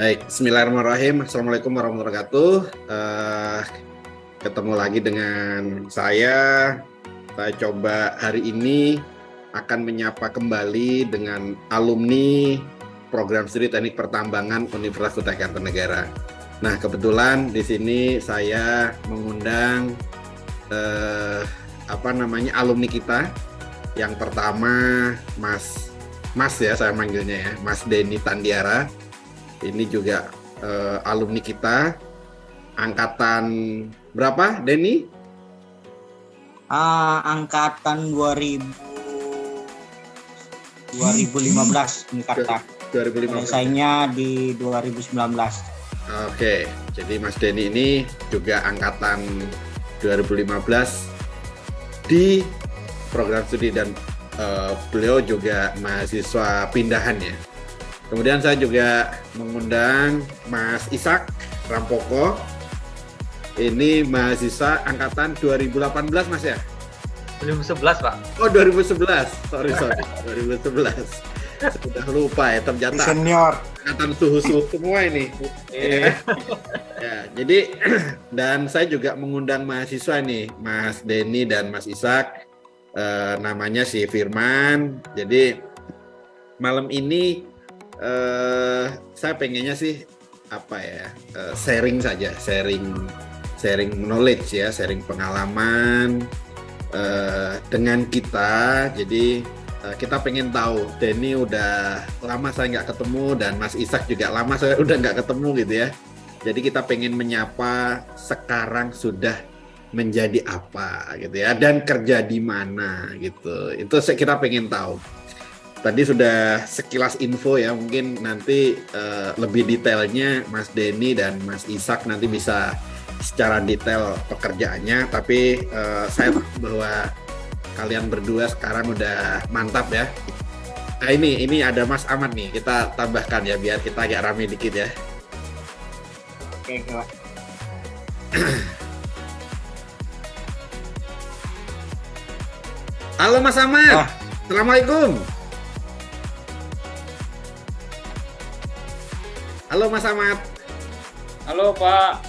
Baik, Bismillahirrahmanirrahim. Assalamualaikum warahmatullahi wabarakatuh. Ketemu lagi dengan saya. Saya coba hari ini akan menyapa kembali dengan alumni program studi Teknik Pertambangan Universitas Kutai Kartanegara. Nah, kebetulan di sini saya mengundang alumni kita. Yang pertama Mas ya, saya manggilnya ya, Mas Denny Tandiara. Ini juga alumni kita, angkatan berapa, Denny? Angkatan 2015 Jakarta. 2015. Selesainya di 2019. Oke, jadi Mas Denny ini juga angkatan 2015 di program studi dan beliau juga mahasiswa pindahan ya. Kemudian saya juga mengundang Mas Ishak Rampoko. Ini mahasiswa angkatan 2018 Mas ya? 2011 Pak. Oh 2011, sorry 2011. Sudah lupa ya, ternyata Senior. angkatan suhu semua ini. Ya, jadi dan saya juga mengundang mahasiswa nih, Mas Denny dan Mas Ishak. Namanya si Firman. Jadi malam ini saya pengennya sih sharing saja, sharing knowledge ya, sharing pengalaman dengan kita. Jadi kita pengen tahu, Denny udah lama saya nggak ketemu dan Mas Ishak juga lama saya udah nggak ketemu gitu ya. Jadi kita pengen menyapa sekarang sudah menjadi apa gitu ya, dan kerja di mana gitu. Itu kita pengen tahu. Tadi sudah sekilas info ya, mungkin nanti lebih detailnya Mas Denny dan Mas Ishak nanti bisa secara detail pekerjaannya, tapi saya tahu bahwa kalian berdua sekarang udah mantap ya. Nah ini ada Mas Ahmad nih, kita tambahkan ya biar kita agak rame dikit ya. Oke, Pak. Halo Mas Ahmad, Assalamualaikum. Halo Mas Ahmad. Halo Pak.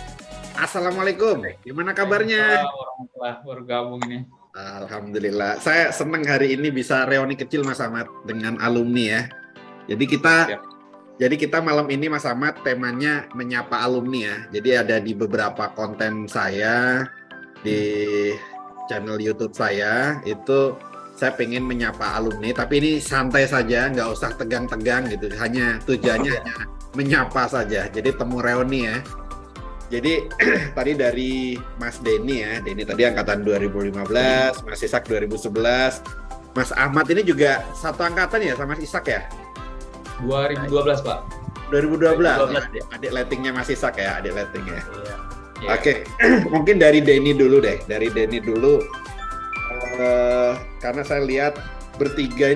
Assalamualaikum. Gimana kabarnya? Warahmatullahi bergabung ini. Alhamdulillah. Saya senang hari ini bisa reuni kecil Mas Ahmad dengan alumni ya. Jadi kita malam ini Mas Ahmad temanya menyapa alumni ya. Jadi ada di beberapa konten saya di channel YouTube saya itu saya pengen menyapa alumni, tapi ini santai saja, nggak usah tegang-tegang gitu. Hanya tujuannya hanya menyapa saja. Jadi temu reuni ya. Jadi tadi dari Mas Denny ya, Denny tadi angkatan 2015, Mas Ishak 2011, Mas Ahmad ini juga satu angkatan ya sama Mas Ishak ya? 2012 Pak. 2012 ya. Adik lettingnya Mas Ishak ya, adik letting ya. Iya. Oke, mungkin dari Denny dulu deh, karena saya lihat bertiga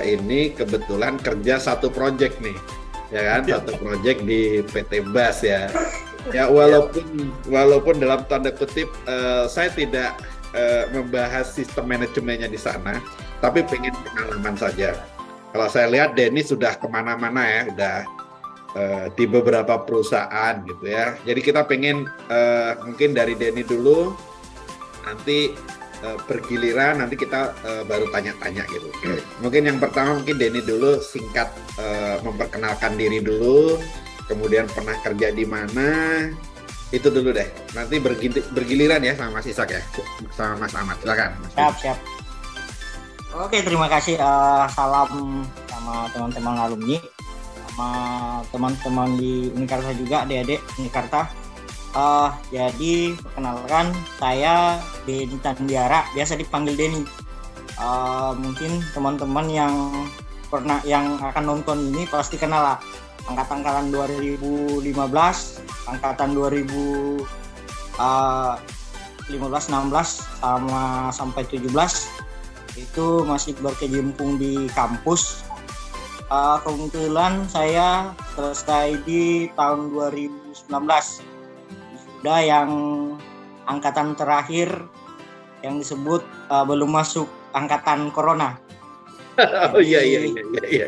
ini kebetulan kerja satu project nih. Ya kan, satu proyek di PT Bas ya. Ya walaupun dalam tanda kutip saya tidak membahas sistem manajemennya di sana, tapi pengen pengalaman saja. Kalau saya lihat Denny sudah kemana-mana ya, udah di beberapa perusahaan gitu ya. Jadi kita pengen mungkin dari Denny dulu, nanti bergiliran nanti kita baru tanya-tanya gitu. Mungkin yang pertama mungkin Denny dulu singkat memperkenalkan diri dulu, kemudian pernah kerja di mana, itu dulu deh. Nanti bergiliran ya sama Mas Ishak ya, sama Mas Ahmad. Silakan. Siap. Oke, terima kasih. Salam sama teman-teman alumni, sama teman-teman di Unikarta juga, adik-adik Unikarta. Jadi perkenalkan, saya Denny Tandiara, biasa dipanggil Denny. Mungkin teman-teman yang akan nonton ini pasti kenal lah. Angkatan 2015, angkatan 2015, 16 sampai 17 itu masih berkecimpung di kampus. Kebetulan saya selesai di tahun 2019. Sudah yang angkatan terakhir yang disebut belum masuk angkatan corona. Oh iya iya iya iya.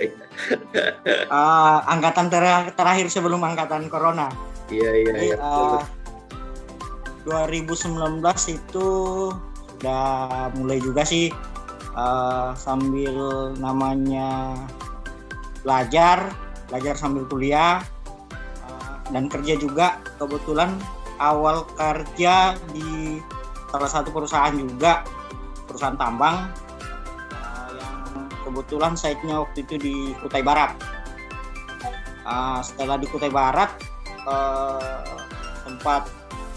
Angkatan terakhir sebelum angkatan corona. Iya iya. Jadi, Iya. 2019 itu sudah mulai juga sih, sambil namanya belajar sambil kuliah, dan kerja juga. Kebetulan awal kerja di salah satu perusahaan juga, perusahaan tambang, yang kebetulan site-nya waktu itu di Kutai Barat. Setelah di Kutai Barat, sempat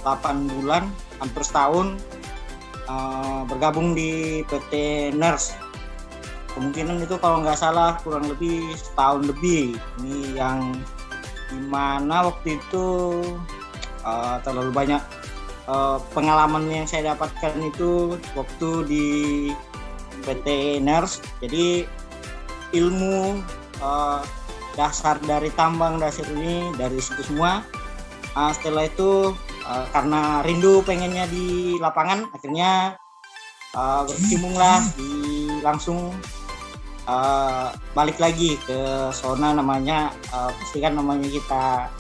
8 bulan, hampir setahun, bergabung di PT Nurse. Kemungkinan itu kalau nggak salah kurang lebih setahun lebih. Ini yang dimana waktu itu terlalu banyak pengalaman yang saya dapatkan itu waktu di PT Nurse. Jadi ilmu dasar dari tambang dasar ini dari situ semua. Setelah itu karena rindu pengennya di lapangan, akhirnya berkecimpunglah langsung balik lagi ke zona namanya, pastikan namanya kita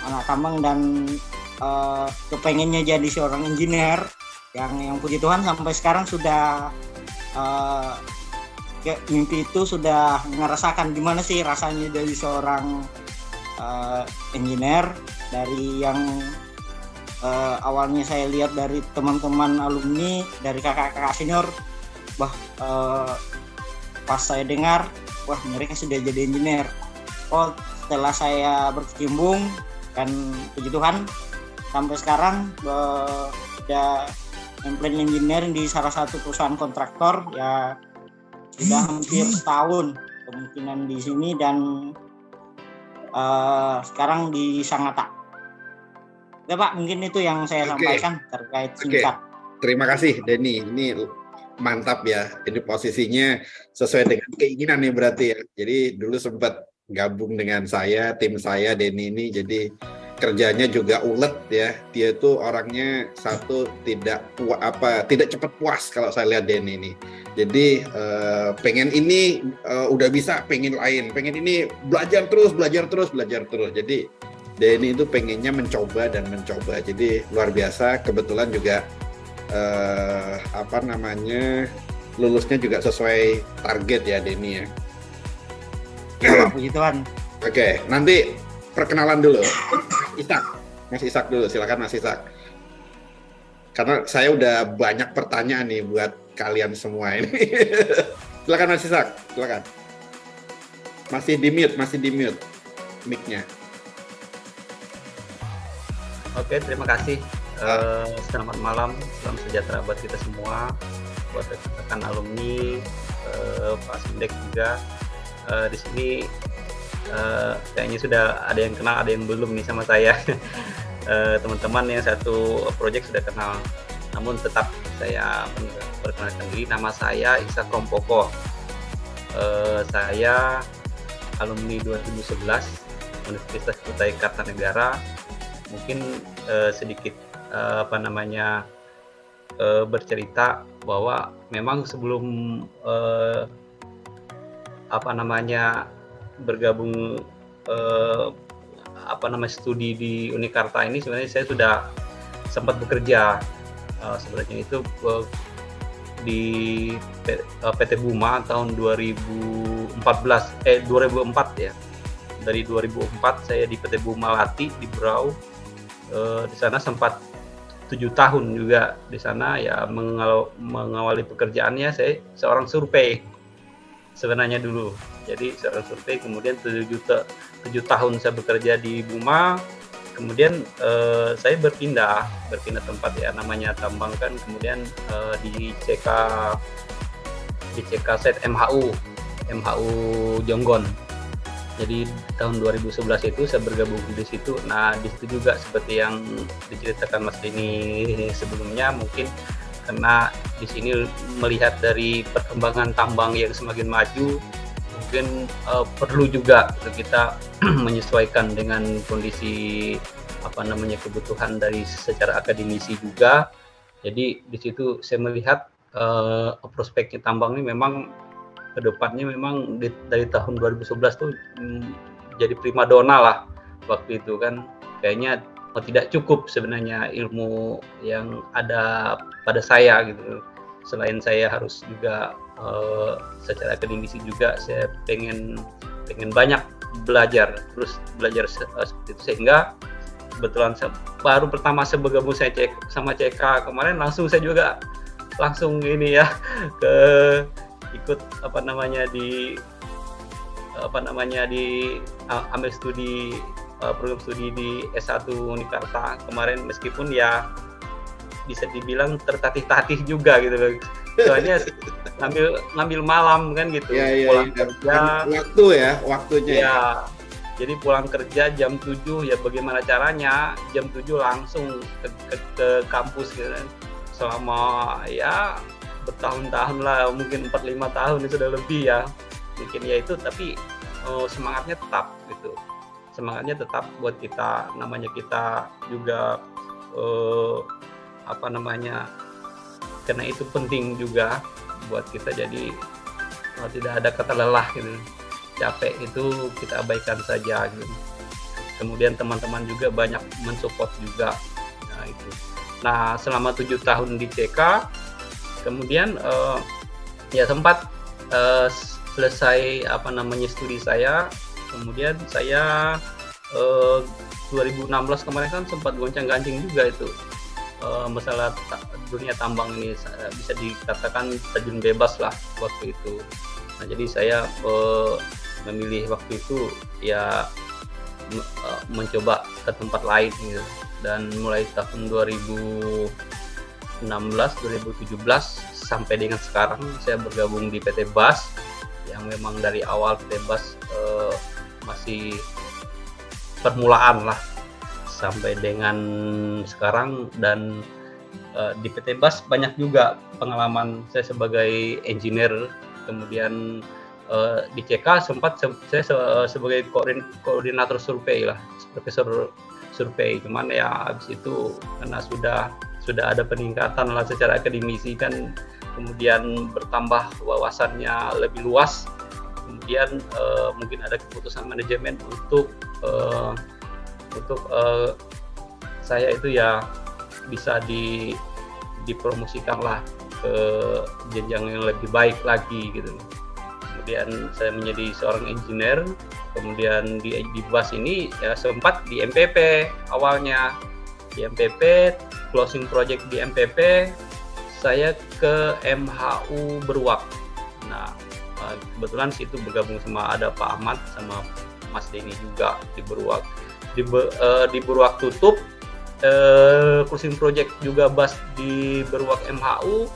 anak tambang dan kepengennya jadi seorang engineer yang puji Tuhan sampai sekarang sudah mimpi itu sudah ngerasakan gimana sih rasanya jadi seorang engineer. Dari yang awalnya saya lihat dari teman-teman alumni, dari kakak-kakak senior, pas saya dengar, wah mereka sudah jadi engineer. Oh, setelah saya berkecimpung dan puji Tuhan sampai sekarang sudah plan engineer di salah satu perusahaan kontraktor, ya sudah hampir setahun kemungkinan di sini, dan sekarang di Sangatta. Ya Pak, mungkin itu yang saya sampaikan terkait singkat. Terima kasih Denny, ini mantap ya. Ini posisinya sesuai dengan keinginan nih berarti ya. Jadi dulu sempat gabung dengan saya, tim saya Denny ini, jadi kerjanya juga ulet ya. Dia tuh orangnya tidak cepat puas kalau saya lihat Denny ini. Jadi pengen ini udah bisa, pengen lain, pengen ini belajar terus. Jadi Denny itu pengennya mencoba dan mencoba. Jadi luar biasa. Kebetulan juga lulusnya juga sesuai target ya Denny ya. Ya, puji Tuhan. Oke, nanti perkenalan dulu. Mas Ishak dulu, silakan Mas Ishak. Karena saya udah banyak pertanyaan nih buat kalian semua ini. Silakan Mas Ishak, silakan. Masih di mute mic-nya. Oke, terima kasih. Selamat malam, salam sejahtera buat kita semua, buat rekan-rekan alumni, Pak Sindek juga. Di sini kayaknya sudah ada yang kenal, ada yang belum nih sama saya. Teman-teman yang satu proyek sudah kenal, namun tetap saya perkenalkan diri. Nama saya Ishak Rompoko. Saya alumni 2011 Universitas Kutai Kartanegara. Mungkin sedikit bercerita bahwa memang sebelum bergabung studi di Unikarta ini, sebenarnya saya sudah sempat bekerja sebenarnya itu di PT Buma tahun 2004 ya. Dari 2004 saya di PT Buma Lati di Berau. Di sana sempat 7 tahun juga di sana ya, mengawali pekerjaannya saya seorang survei sebenarnya dulu. Jadi seorang survei, kemudian 7 tahun saya bekerja di Buma, kemudian saya berpindah tempat ya, namanya tambang kan, kemudian di CK set MHU Jonggon. Jadi tahun 2011 itu saya bergabung di situ. Nah, di situ juga seperti yang diceritakan Mas Denny sebelumnya, mungkin karena di sini melihat dari perkembangan tambang yang semakin maju, mungkin perlu juga kita menyesuaikan dengan kondisi kebutuhan dari secara akademisi juga. Jadi di situ saya melihat prospeknya tambang ini memang kedepannya memang dari tahun 2011 tuh jadi primadona lah waktu itu kan, kayaknya tidak cukup sebenarnya ilmu yang ada pada saya gitu. Selain saya harus juga secara akademisi juga saya pengen banyak belajar seperti itu, sehingga kebetulan baru pertama saya bergabung sama CK kemarin langsung saya juga ini ya ikut ambil studi program studi di S1 Unikarta kemarin, meskipun ya bisa dibilang tertatih-tatih juga gitu loh. Soalnya ngambil malam kan gitu. Pulang kerja waktunya ya. Jadi pulang kerja jam 7 ya, bagaimana caranya jam 7 langsung ke kampus gitu kan. Selama ya bertahun-tahun lah, mungkin 4-5 tahun itu sudah lebih ya. Mungkin ya itu, tapi semangatnya tetap gitu. Semangatnya tetap buat kita, namanya kita juga karena itu penting juga buat kita, jadi tidak ada kata lelah gitu. Capek itu kita abaikan saja gitu. Kemudian teman-teman juga banyak mensupport juga. Nah itu. Nah selama 7 tahun di CK, kemudian ya sempat selesai studi saya. Kemudian saya 2016 kemarin kan sempat goncang-ganjing juga itu masalah dunia tambang ini, bisa dikatakan terjun bebas lah waktu itu. Nah jadi saya memilih waktu itu ya mencoba ke tempat lain gitu. Dan mulai tahun 2016 2017 sampai dengan sekarang saya bergabung di PT BAS, yang memang dari awal PT BAS masih permulaan lah sampai dengan sekarang. Dan di PT BAS banyak juga pengalaman saya sebagai engineer. Kemudian di CK sempat saya sebagai koordinator survei lah, profesor survei. Cuman ya habis itu karena sudah ada peningkatan lah secara akademisi kan, kemudian bertambah wawasannya lebih luas. Kemudian mungkin ada keputusan manajemen untuk saya itu ya bisa dipromosikan lah ke jenjang yang lebih baik lagi gitu. Kemudian saya menjadi seorang engineer. Kemudian di BAS ini ya sempat di MPP awalnya. Di MPP, closing project di MPP, saya ke MHU Beruak. Nah, kebetulan situ bergabung sama ada Pak Ahmad sama Mas Denny juga di Beruak. Di Beruak tutup, closing project juga BAS di Beruak MHU.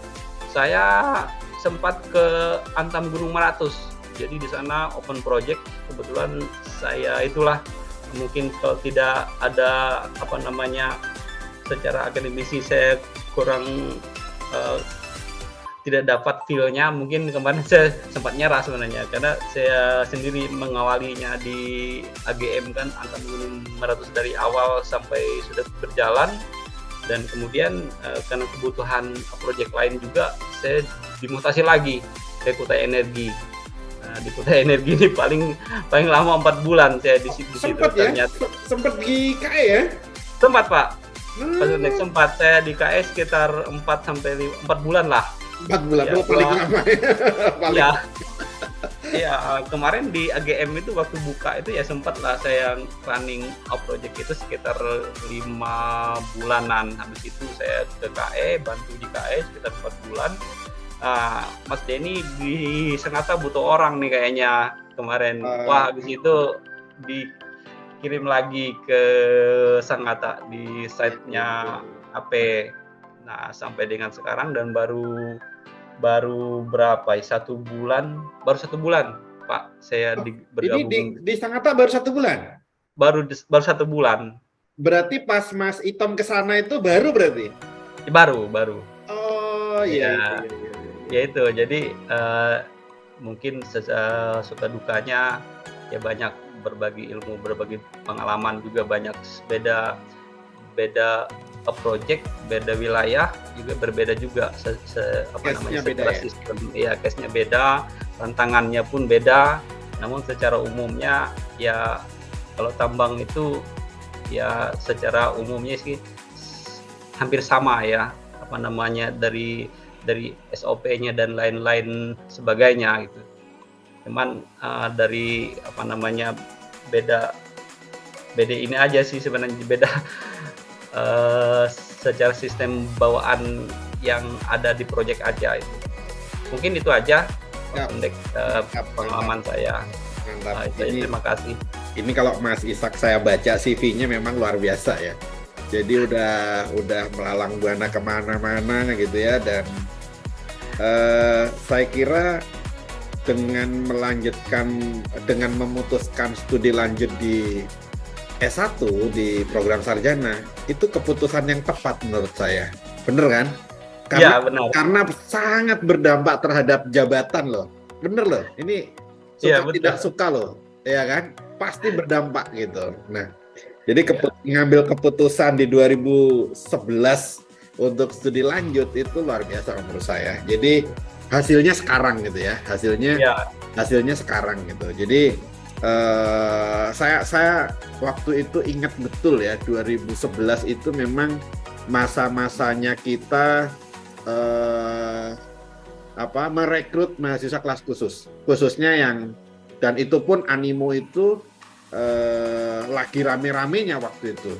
Saya sempat ke Antam Gunung Meratus. Jadi di sana open project. Kebetulan saya itulah, mungkin kalau tidak ada secara akademisi saya kurang tidak dapat feel-nya, mungkin kemarin saya sempat nyerah sebenarnya, karena saya sendiri mengawalinya di AGM kan, Antam Gunung Meratus dari awal sampai sudah berjalan. Dan kemudian karena kebutuhan proyek lain juga, saya dimutasi lagi ke Kutai Energi. Nah, di Kutai Energi ini paling lama 4 bulan saya di situ. Sempat ya? Sempat di KE ya? Sempat Pak. Sempat saya di KE sekitar 4 bulan lah. 4 bulan, ya, paling lama ya. Ya, kemarin di AGM itu waktu buka itu ya sempat lah saya running project itu sekitar 5 bulanan. Habis itu saya ke KE, bantu di KE sekitar 4 bulan. Nah, Mas Denny di Sangatta butuh orang nih kayaknya kemarin. Wah, habis itu dikirim lagi ke Sangatta di site-nya AP. Nah, sampai dengan sekarang dan baru berapa ya, 1 bulan, baru 1 bulan Pak saya bergabung. Ini di Sangatta baru 1 bulan? Baru 1 bulan. Berarti pas Mas Itom kesana itu baru berarti? Baru. Oh iya. Ya itu, jadi mungkin suka dukanya ya banyak, berbagi ilmu, berbagi pengalaman juga banyak, beda project, beda wilayah juga berbeda juga Case-nya beda secara ya? sistem, ya case-nya beda, tantangannya pun beda. Namun secara umumnya ya kalau tambang itu ya secara umumnya sih hampir sama ya, dari SOP-nya dan lain-lain sebagainya gitu. Cuman dari beda ini aja sih sebenarnya, beda secara sistem bawaan yang ada di proyek aja itu. Mungkin itu aja Ya. pengalaman saya. Mantap. Terima kasih. Ini kalau Mas Ishak saya baca CV-nya memang luar biasa ya. Jadi udah melalang buana kemana-mana gitu ya, dan saya kira dengan memutuskan studi lanjut di S1 di program sarjana, itu keputusan yang tepat menurut saya. Bener kan? Iya, benar. Karena sangat berdampak terhadap jabatan loh. Bener loh. Ini Iya, tidak suka loh. Ya kan? Pasti berdampak gitu. Nah, jadi ngambil keputusan di 2011 untuk studi lanjut itu luar biasa menurut saya. Jadi hasilnya sekarang gitu ya. Hasilnya sekarang gitu. Jadi saya waktu itu ingat betul ya, 2011 itu memang masa-masanya kita merekrut mahasiswa kelas khususnya dan itu pun animo itu lagi rame-ramenya waktu itu.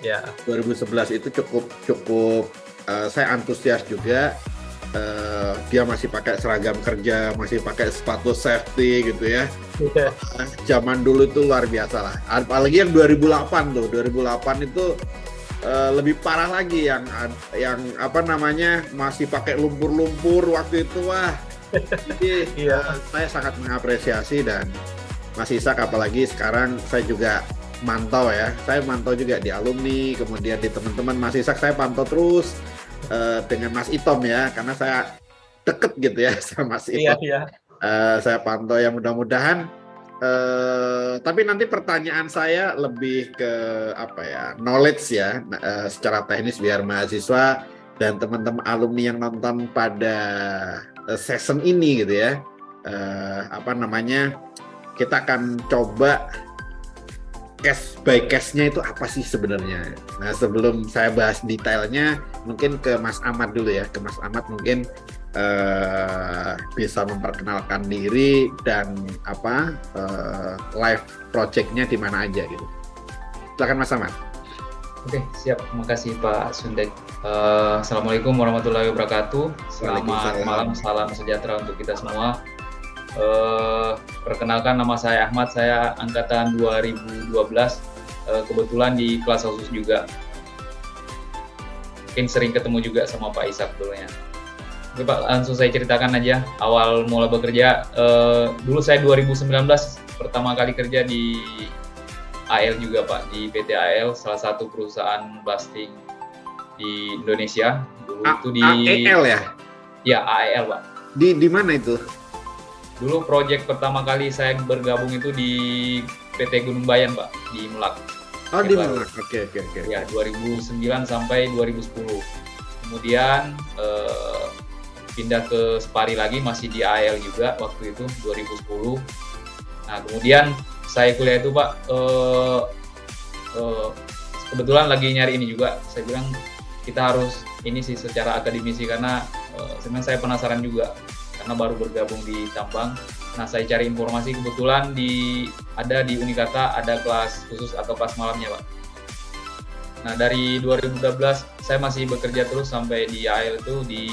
Ya. 2011 itu cukup saya antusias juga. Dia masih pakai seragam kerja, masih pakai sepatu safety gitu ya. Zaman dulu itu luar biasa lah. Apalagi yang 2008 tuh, 2008 itu lebih parah lagi yang masih pakai lumpur-lumpur waktu itu, wah. Jadi saya sangat mengapresiasi, dan Mas Ishak apalagi sekarang saya juga mantau ya. Saya mantau juga di alumni, kemudian di teman-teman Mas Ishak saya pantau terus dengan Mas Itom ya, karena saya deket gitu ya sama Mas Itom. Saya pantau ya, mudah-mudahan. Tapi nanti pertanyaan saya lebih ke knowledge ya, secara teknis biar mahasiswa dan teman-teman alumni yang nonton pada season ini gitu ya, kita akan coba case by case-nya itu apa sih sebenarnya. Nah, sebelum saya bahas detailnya, mungkin ke Mas Ahmad dulu ya. Ke Mas Ahmad mungkin bisa memperkenalkan diri dan live project-nya di mana aja gitu. Silakan Mas Ahmad. Oke, siap. Terima kasih Pak Sundek. Assalamualaikum warahmatullahi wabarakatuh. Selamat malam, salam sejahtera untuk kita semua. Perkenalkan, nama saya Ahmad, saya angkatan 2012, kebetulan di kelas khusus juga. Mungkin sering ketemu juga sama Pak Ishak dulunya. Oke Pak, langsung saya ceritakan aja awal mula bekerja. Dulu saya 2019 pertama kali kerja di AL juga Pak, di PT AL, salah satu perusahaan blasting di Indonesia. Dulu itu di AEL ya? Ya, AEL Pak. Di mana itu? Dulu proyek pertama kali saya bergabung itu di PT Gunung Bayan Pak, di Melak. Oh, di Melak. Oke. Ya, 2009 sampai 2010. Kemudian pindah ke Spari lagi, masih di AL juga waktu itu 2010. Nah, kemudian saya kuliah itu Pak, kebetulan lagi nyari ini juga. Saya bilang kita harus ini sih secara akademisi, karena sebenarnya saya penasaran juga, karena baru bergabung di tambang. Nah, saya cari informasi, kebetulan ada di Unikarta ada kelas khusus atau kelas malamnya Pak. Nah, dari 2012 saya masih bekerja terus sampai di AL itu di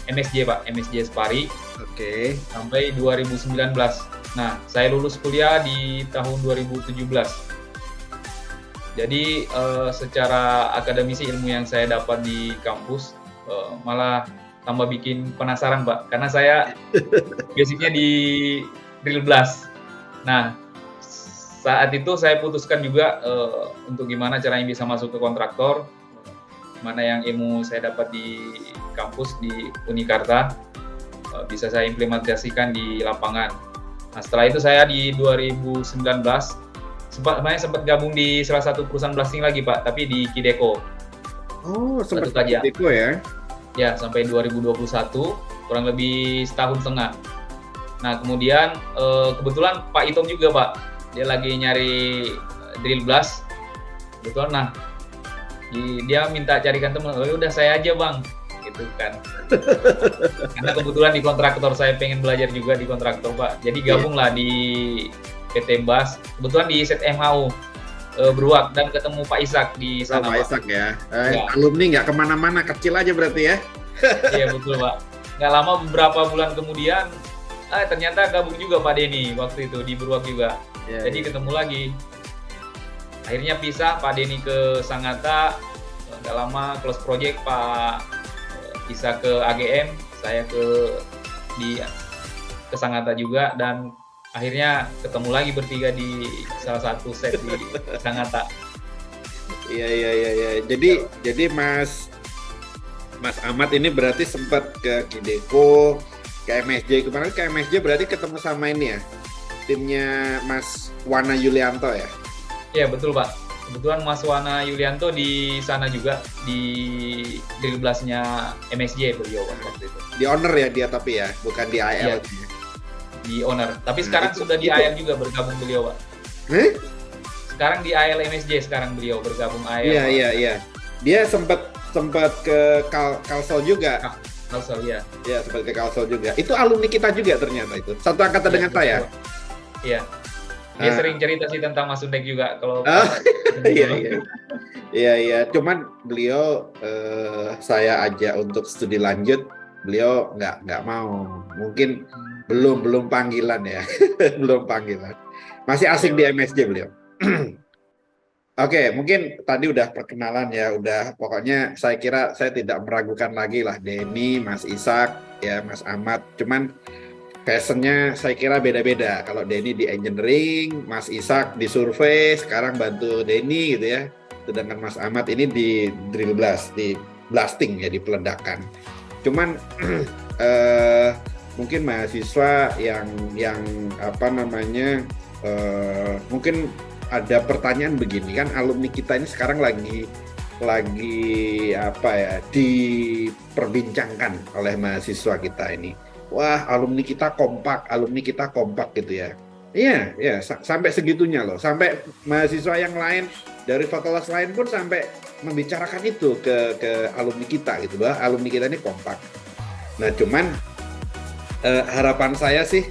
MSJ Pak, MSJ Spari. Oke. Sampai 2019. Nah, saya lulus kuliah di tahun 2017. Jadi secara akademisi ilmu yang saya dapat di kampus malah tambah bikin penasaran Pak, karena saya basicnya di drill blast. Nah, saat itu saya putuskan juga untuk gimana caranya bisa masuk ke kontraktor, mana yang ilmu saya dapat di kampus di Unikarta bisa saya implementasikan di lapangan. Nah, setelah itu saya di 2019 sempat gabung di salah satu perusahaan blasting lagi Pak, tapi di Kideko. Oh, sempat Batu Kaja. Deko ya. Ya, sampai 2021, kurang lebih setahun setengah. Nah, kemudian kebetulan Pak Itom juga, Pak. Dia lagi nyari drill blast. Kebetulan, nah, dia minta carikan teman. Oh, udah saya aja, Bang. Gitu kan. Karena kebetulan di kontraktor saya pengen belajar juga di kontraktor, Pak. Jadi gabunglah di PT Bas. Kebetulan di ZMAU Beruak dan ketemu Pak Ishak di sana, Pak Pak. Ishak ya. Ya. Alumni nggak kemana-mana, kecil aja berarti ya. Iya betul, Pak. Nggak lama beberapa bulan kemudian, ternyata gabung juga Pak Denny waktu itu di Beruak juga. Ya, Jadi ketemu lagi. Akhirnya pisah, Pak Denny ke Sangatta. Nggak lama close project, Pak Ishak ke AGM, saya ke Sangatta juga, dan akhirnya ketemu lagi bertiga di salah satu set di Sangatta. Iya. Jadi Mas Ahmad ini berarti sempat ke Kideko, ke MSJ. Kemarin ke MSJ berarti ketemu sama ini ya, timnya Mas Wana Yulianto ya? Iya betul, Pak. Kebetulan Mas Wana Yulianto di sana juga, di drill blast-nya MSJ beliau waktu itu. Di owner ya dia, tapi ya, bukan di AL. Iya. Di owner. Tapi sekarang sudah di AL juga bergabung beliau, Pak. Sekarang di AL MSJ sekarang beliau bergabung AL. Iya. Dia sempat ke Kalsel juga. Kalsel ya. Iya, sempat ke Kalsel juga. Itu alumni kita juga ternyata itu. Satu angkatan dengan betul, saya. Pak. Iya. Dia sering cerita sih tentang Mas Undek juga kalau Iya. Cuman beliau saya ajak untuk studi lanjut, beliau nggak mau. Mungkin belum panggilan ya. Belum panggilan. Masih asik di MSJ beliau. Oke, mungkin tadi udah perkenalan ya, pokoknya saya kira saya tidak meragukan lagi lah Denny, Mas Ishak, ya Mas Ahmad. Cuman passionnya saya kira beda-beda. Kalau Denny di engineering, Mas Ishak di survei, sekarang bantu Denny gitu ya. Sedangkan Mas Ahmad ini di drill blast, di blasting ya, di peledakan. Cuman mungkin mahasiswa yang mungkin ada pertanyaan begini kan, alumni kita ini sekarang lagi diperbincangkan oleh mahasiswa kita ini. Wah, alumni kita kompak gitu ya. Iya, sampai segitunya loh. Sampai mahasiswa yang lain dari fakultas lain pun sampai membicarakan itu ke alumni kita gitu, bahwa alumni kita ini kompak. Nah, cuman harapan saya sih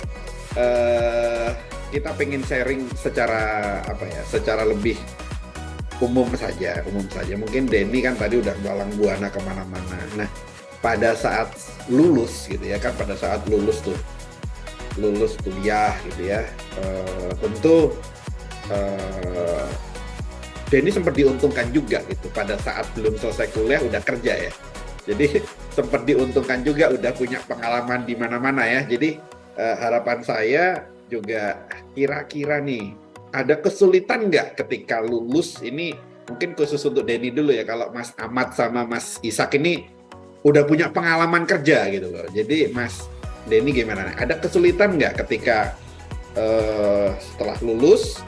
kita pengen sharing secara lebih umum saja. Mungkin Denny kan tadi udah balang buana kemana-mana. Nah, pada saat lulus gitu ya kan, lulus kuliah gitu ya, tentu Denny sempat diuntungkan juga gitu pada saat belum selesai kuliah udah kerja ya. Jadi sempat diuntungkan juga, udah punya pengalaman di mana-mana ya. Jadi harapan saya juga kira-kira nih, ada kesulitan nggak ketika lulus ini, mungkin khusus untuk Denny dulu ya, kalau Mas Ahmad sama Mas Ishak ini udah punya pengalaman kerja gitu loh. Jadi Mas Denny gimana? Ada kesulitan nggak ketika setelah lulus,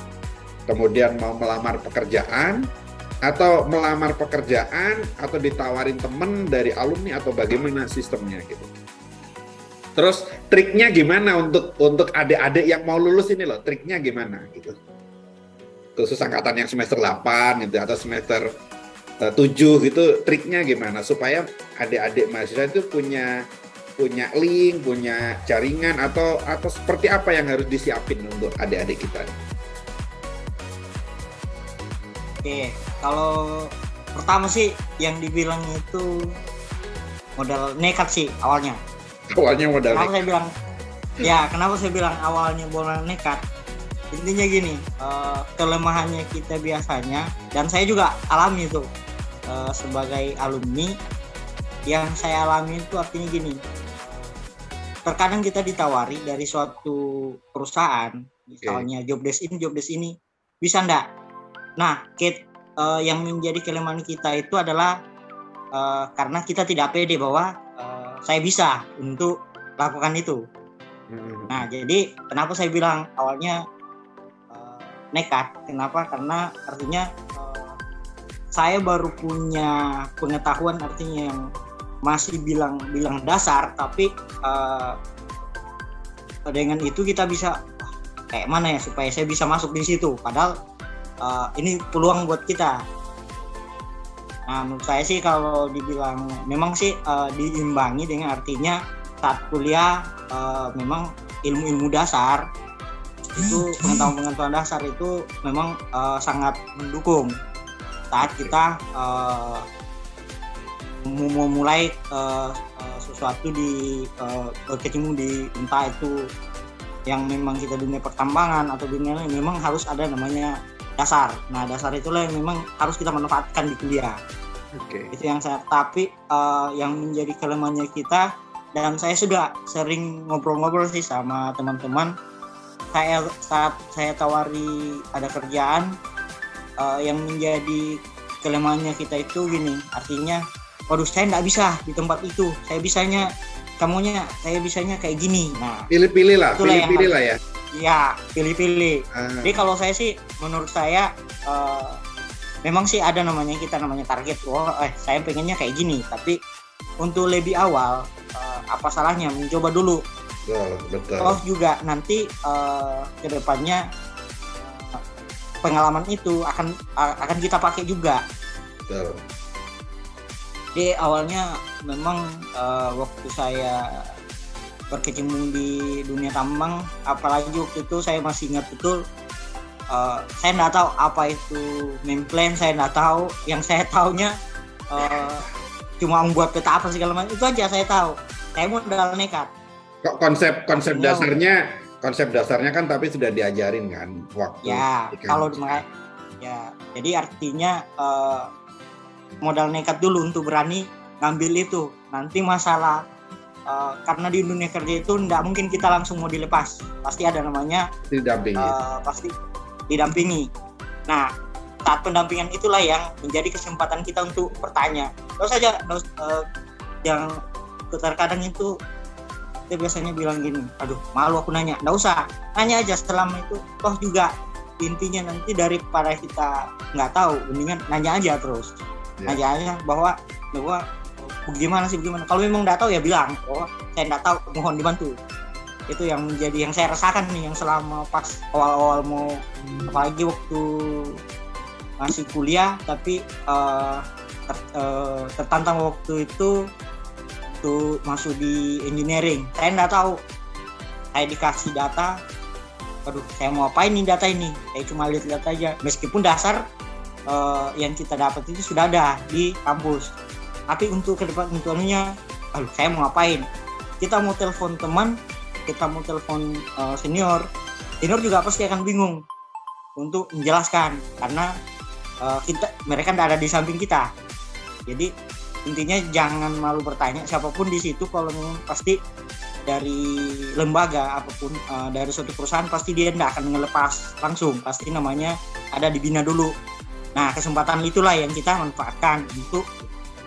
kemudian mau melamar pekerjaan, atau ditawarin temen dari alumni, atau bagaimana sistemnya gitu? Terus triknya gimana untuk adik-adik yang mau lulus ini loh, triknya gimana gitu? Khusus angkatan yang semester 8 gitu atau semester 7 gitu, triknya gimana supaya adik-adik mahasiswa itu punya link, punya jaringan, atau seperti apa yang harus disiapin untuk adik-adik kita? Oke, kalau pertama sih yang dibilang itu modal nekat sih awalnya. Modal nekat. Kenapa saya bilang awalnya modal nekat? Intinya gini, kelemahannya kita biasanya, dan saya juga alami itu sebagai alumni, yang saya alami itu artinya gini, terkadang kita ditawari dari suatu perusahaan, misalnya job desk ini, bisa enggak? Nah, yang menjadi kelemahan kita itu adalah karena kita tidak pede bahwa saya bisa untuk lakukan itu. Nah, jadi kenapa saya bilang awalnya nekat? Kenapa? Karena artinya saya baru punya pengetahuan artinya yang masih bilang dasar, tapi dengan itu kita bisa kayak mana ya supaya saya bisa masuk di situ, padahal ini peluang buat kita. Nah, menurut saya sih kalau dibilang memang sih diimbangi dengan artinya saat kuliah memang ilmu-ilmu dasar itu, pengetahuan dasar itu memang sangat mendukung saat kita memulai sesuatu di berkecimpung di entah itu yang memang kita dunia pertambangan atau dunia lain, memang harus ada namanya dasar. Nah, dasar itulah yang memang harus kita manfaatkan di kuliah. Itu yang saya, tapi yang menjadi kelemahannya kita, dan saya sudah sering ngobrol-ngobrol sih sama teman-teman, saat saya tawari ada kerjaan, yang menjadi kelemahannya kita itu gini, artinya waduh saya nggak bisa di tempat itu, saya bisanya kayak gini. Nah, pilih-pilih lah ya. Iya, pilih-pilih. Jadi kalau saya sih, menurut saya memang sih ada namanya target. Saya pengennya kayak gini. Tapi untuk lebih awal, apa salahnya mencoba dulu. Betul. Toh juga nanti ke depannya pengalaman itu akan kita pakai juga. Betul. Jadi awalnya memang waktu saya berkecimpung di dunia tambang, apalagi waktu itu saya masih ingat betul, saya nggak tahu apa itu mainplan, saya nggak tahu. Yang saya taunya cuma membuat peta apa segala macam, itu aja saya tahu. Saya modal nekat. Kok konsep dasarnya kan tapi sudah diajarin kan waktu. Ya, kalau ya, jadi artinya modal nekat dulu untuk berani ngambil itu. Nanti masalah karena di dunia kerja itu tidak mungkin kita langsung mau dilepas, pasti ada namanya pasti didampingi. Nah, saat pendampingan itulah yang menjadi kesempatan kita untuk bertanya. Terus saja yang terkadang itu kita biasanya bilang gini, aduh malu aku nanya. Nggak usah, nanya aja. Setelah itu toh juga intinya nanti daripada kita nggak tahu, mendingan nanya aja terus. Nanya aja bahwa bagaimana. Kalau memang nggak tahu ya bilang, saya nggak tahu, mohon dibantu. Itu yang menjadi yang saya rasakan nih, yang selama pas awal-awal mau, apalagi waktu masih kuliah, tapi tertantang waktu itu untuk masuk di engineering. Saya nggak tahu, saya dikasih data, aduh saya mau apain nih data ini, saya cuma lihat-lihat aja, meskipun dasar yang kita dapat itu sudah ada di kampus, tapi untuk ke depan untuknya, saya mau ngapain? Kita mau telepon teman, kita mau telepon senior juga pasti akan bingung untuk menjelaskan, karena mereka tidak ada di samping kita. Jadi intinya jangan malu bertanya siapapun di situ. Kalau memang pasti dari lembaga apapun, dari suatu perusahaan, pasti dia tidak akan ngelepas langsung, pasti namanya ada dibina dulu. Nah, kesempatan itulah yang kita manfaatkan untuk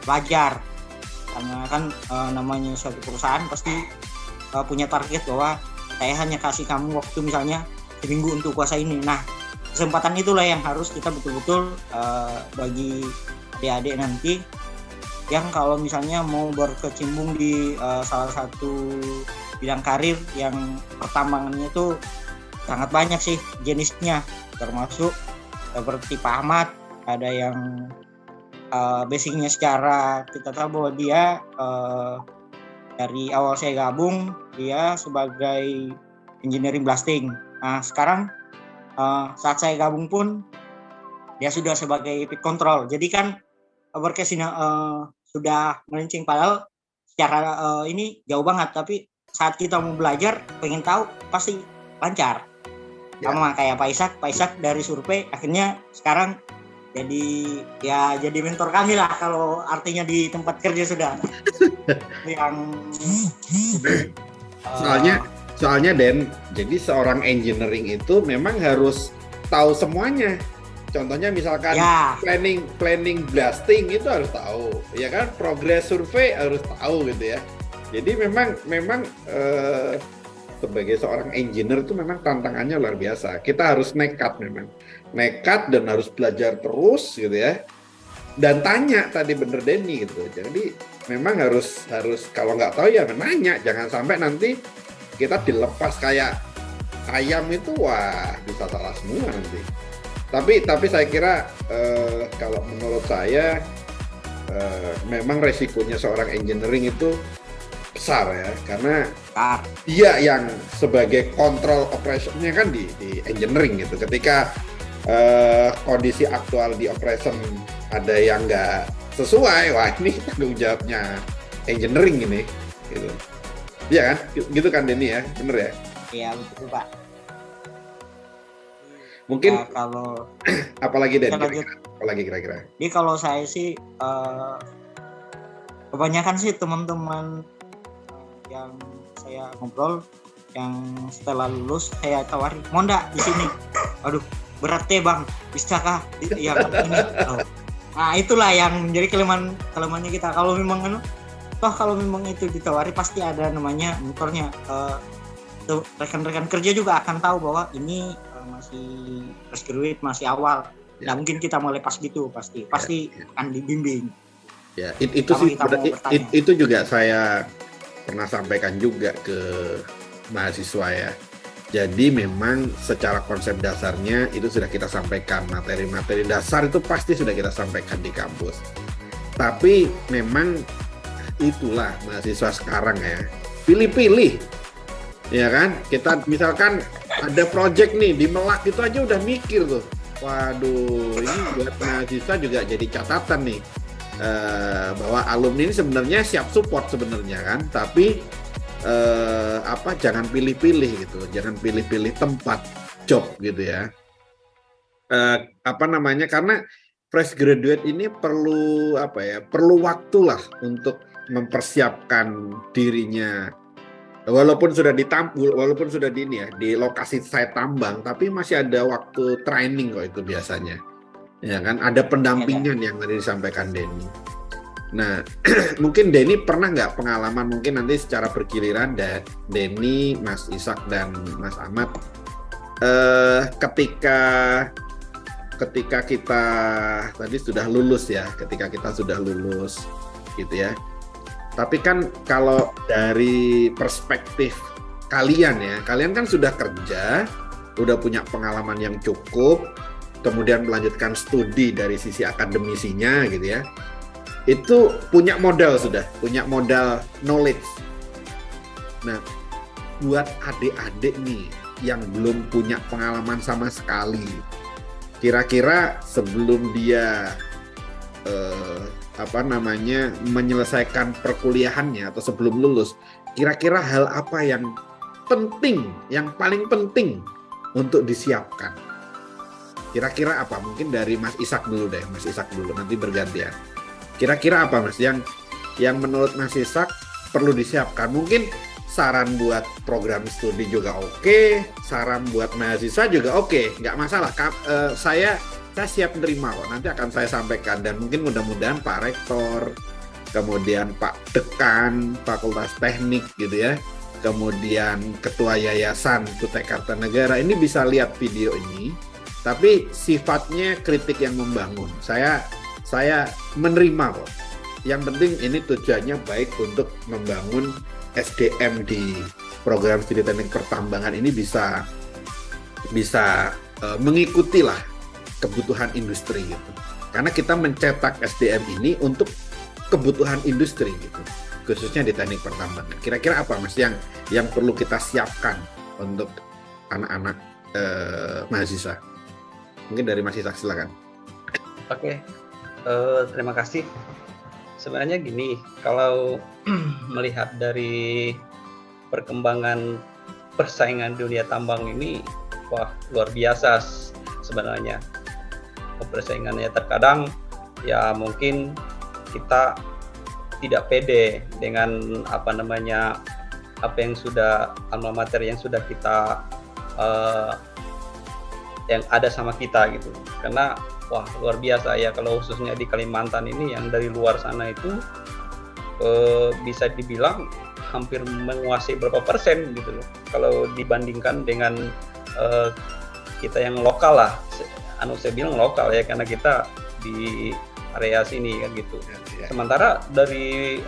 belajar, karena kan namanya suatu perusahaan pasti punya target bahwa saya hanya kasih kamu waktu misalnya seminggu untuk kuasa ini. Nah, kesempatan itulah yang harus kita betul-betul bagi adik-adik nanti yang kalau misalnya mau berkecimpung di salah satu bidang karir yang pertambangannya itu sangat banyak sih jenisnya, termasuk seperti Pak Ahmad, ada yang basicnya secara kita tahu bahwa dia dari awal saya gabung dia sebagai engineering blasting. Nah, sekarang saat saya gabung pun dia sudah sebagai pit control. Jadi kan berkesina sudah melenceng, padahal secara ini jauh banget, tapi saat kita mau belajar pengen tahu pasti lancar. Sama kayak Pak Isak dari survei akhirnya sekarang jadi mentor kami lah, kalau artinya di tempat kerja sudah. Yang soalnya Den, jadi seorang engineering itu memang harus tahu semuanya. Contohnya misalkan planning blasting itu harus tahu, ya kan? Progress survei harus tahu gitu ya. Jadi memang sebagai seorang engineer itu memang tantangannya luar biasa. Kita harus nekat dan harus belajar terus gitu ya. dan tanya tadi bener Denny gitu. Jadi memang harus kalau nggak tahu ya menanya, jangan sampai nanti kita dilepas kayak ayam itu, wah bisa salah semua nanti. Tapi saya kira kalau menurut saya memang resikonya seorang engineering itu besar ya, karena dia yang sebagai kontrol operationnya kan di engineering gitu. Ketika kondisi aktual di operation ada yang nggak sesuai, wah ini tanggung jawabnya engineering ini gitu. Iya kan, gitu kan Denny ya, bener ya? Iya betul Pak. Mungkin kalau apalagi Den, lanjut. apalagi kira-kira? Jadi kalau saya sih kebanyakan sih teman-teman yang saya ngobrol yang setelah lulus saya tawari, mau ndak di sini? Aduh berat deh bang, bisakah yang ini? Nah itulah yang menjadi kelemahannya kita. Kalau memang kalau memang itu ditawari pasti ada namanya mentornya. Rekan-rekan kerja juga akan tahu bahwa ini masih fresh graduate, masih awal. Nggak mungkin kita mau lepas gitu, pasti akan dibimbing. Ya, itu juga saya pernah sampaikan juga ke mahasiswa ya. Jadi memang secara konsep dasarnya itu sudah kita sampaikan, materi-materi dasar itu pasti sudah kita sampaikan di kampus. Tapi memang itulah mahasiswa sekarang ya, pilih-pilih. Ya kan, kita misalkan ada project nih di Melak itu aja udah mikir tuh, waduh ini buat mahasiswa juga jadi catatan nih, bahwa alumni ini sebenarnya siap support sebenarnya kan, tapi jangan pilih-pilih gitu, jangan pilih-pilih tempat job gitu ya, karena fresh graduate ini perlu waktu lah untuk mempersiapkan dirinya. Walaupun sudah di lokasi site tambang, tapi masih ada waktu training kok itu biasanya. Ya kan, ada pendampingan yang tadi disampaikan Denny. Nah, mungkin Denny pernah nggak pengalaman, mungkin nanti secara bergiliran Denny, Mas Ishak dan Mas Ahmad, ketika kita tadi sudah lulus ya, gitu ya. Tapi kan kalau dari perspektif kalian kan sudah kerja, udah punya pengalaman yang cukup, kemudian melanjutkan studi dari sisi akademisinya gitu ya. Itu punya modal knowledge. Nah, buat adik-adik nih yang belum punya pengalaman sama sekali, kira-kira sebelum dia menyelesaikan perkuliahannya atau sebelum lulus, kira-kira hal apa yang paling penting untuk disiapkan? Kira-kira apa? Mungkin dari Mas Ishak dulu deh, nanti bergantian. Kira-kira apa Mas yang menurut Mas Ishak perlu disiapkan? Mungkin saran buat program studi juga oke, saran buat mahasiswa juga oke, nggak masalah. Saya siap menerima kok, nanti akan saya sampaikan, dan mungkin mudah-mudahan Pak Rektor, kemudian Pak Dekan Fakultas Teknik gitu ya, kemudian Ketua Yayasan Kutai Kartanegara ini bisa lihat video ini, tapi sifatnya kritik yang membangun. Saya menerima kok. Yang penting ini tujuannya baik untuk membangun SDM di program studi teknik pertambangan ini bisa mengikuti lah kebutuhan industri gitu. Karena kita mencetak SDM ini untuk kebutuhan industri gitu, khususnya di teknik pertambangan. Kira-kira apa Mas yang perlu kita siapkan untuk anak-anak mahasiswa? Mungkin dari Mas Ishak, silakan. Oke, terima kasih. Sebenarnya gini, kalau melihat dari perkembangan persaingan dunia tambang ini, wah luar biasa sebenarnya. Persaingannya terkadang ya mungkin kita tidak pede dengan apa yang sudah alma mater yang sudah kita yang ada sama kita gitu, karena wah luar biasa ya, kalau khususnya di Kalimantan ini yang dari luar sana itu bisa dibilang hampir menguasai berapa persen gitu loh, kalau dibandingkan dengan kita yang lokal lah. Saya bilang lokal ya, karena kita di area sini kan gitu. Ya. Sementara dari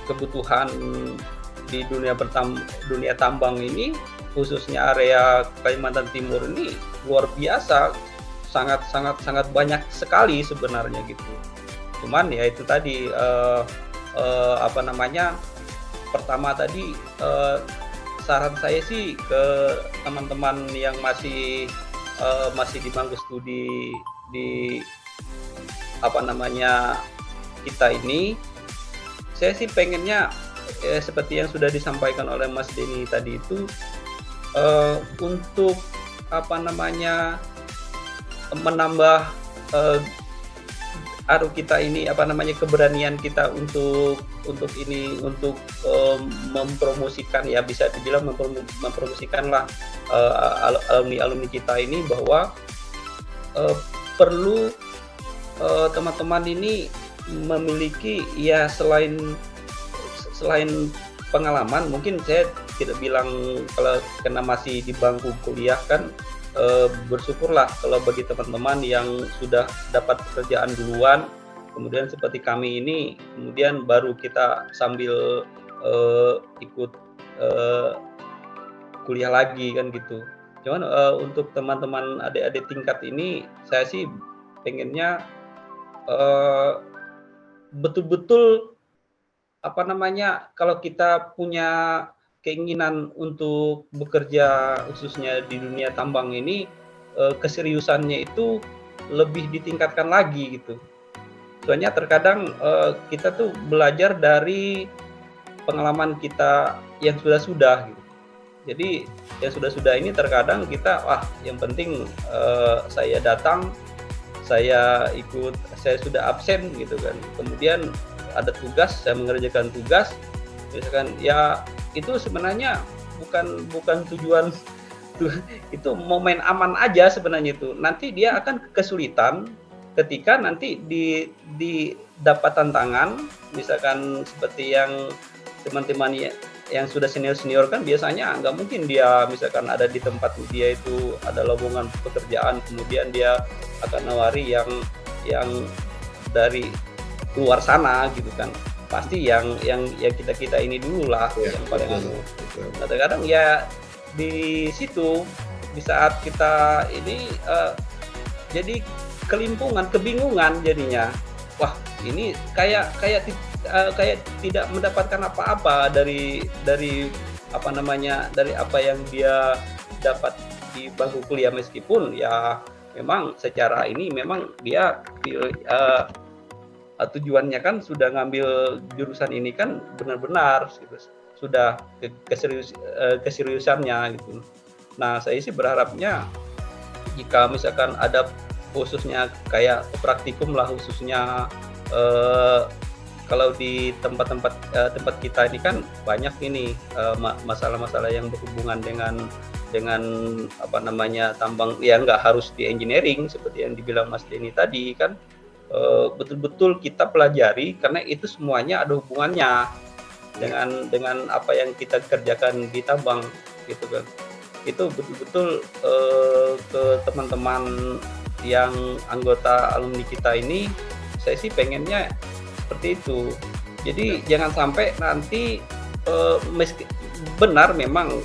kebutuhan di dunia tambang ini, khususnya area Kalimantan Timur ini luar biasa, sangat banyak sekali sebenarnya gitu. Cuman ya itu tadi pertama tadi saran saya sih ke teman-teman yang masih di bangku studi di kita ini, saya sih pengennya seperti yang sudah disampaikan oleh Mas Denny tadi itu, untuk menambah kita ini keberanian kita untuk mempromosikan, ya bisa dibilang mempromosikan lah alumni kita ini, bahwa perlu teman-teman ini memiliki, ya selain pengalaman, mungkin saya tidak bilang kalau karena masih di bangku kuliah kan, bersyukurlah kalau bagi teman-teman yang sudah dapat pekerjaan duluan, kemudian seperti kami ini, kemudian baru kita sambil ikut kuliah lagi kan gitu. Cuman untuk teman-teman adik-adik tingkat ini, saya sih pengennya betul-betul kalau kita punya keinginan untuk bekerja khususnya di dunia tambang ini, keseriusannya itu lebih ditingkatkan lagi gitu. Soalnya terkadang kita tuh belajar dari pengalaman kita yang sudah-sudah gitu. Jadi yang sudah-sudah ini terkadang kita, yang penting saya datang, saya ikut, saya sudah absen gitu kan. Kemudian ada tugas, saya mengerjakan tugas, misalkan ya itu sebenarnya bukan tujuan itu, mau main aman aja sebenarnya itu. Nanti dia akan kesulitan ketika nanti di dapat tantangan, misalkan seperti yang teman-teman yang sudah senior kan biasanya nggak mungkin dia misalkan ada di tempat dia itu ada lowongan pekerjaan, kemudian dia akan nawari yang dari luar sana gitu kan. Pasti yang kita ini dulu lah, yang paling Nah, terkadang ya di situ, di saat kita ini jadi kelimpungan, kebingungan jadinya. Wah, ini kayak tidak mendapatkan apa-apa dari apa yang dia dapat di bangku kuliah, meskipun ya memang secara ini memang dia tujuannya kan sudah ngambil jurusan ini kan benar-benar gitu, sudah keseriusannya gitu. Nah, saya sih berharapnya jika misalkan ada khususnya kayak praktikum lah, khususnya kalau di tempat kita ini kan banyak ini masalah-masalah yang berhubungan dengan tambang, ya nggak harus di engineering seperti yang dibilang Mas Denny tadi kan. Betul-betul kita pelajari karena itu semuanya ada hubungannya dengan apa yang kita kerjakan di tambang gitu kan. Itu betul-betul ke teman-teman yang anggota alumni kita ini, saya sih pengennya seperti itu. Jadi jangan sampai nanti meski benar memang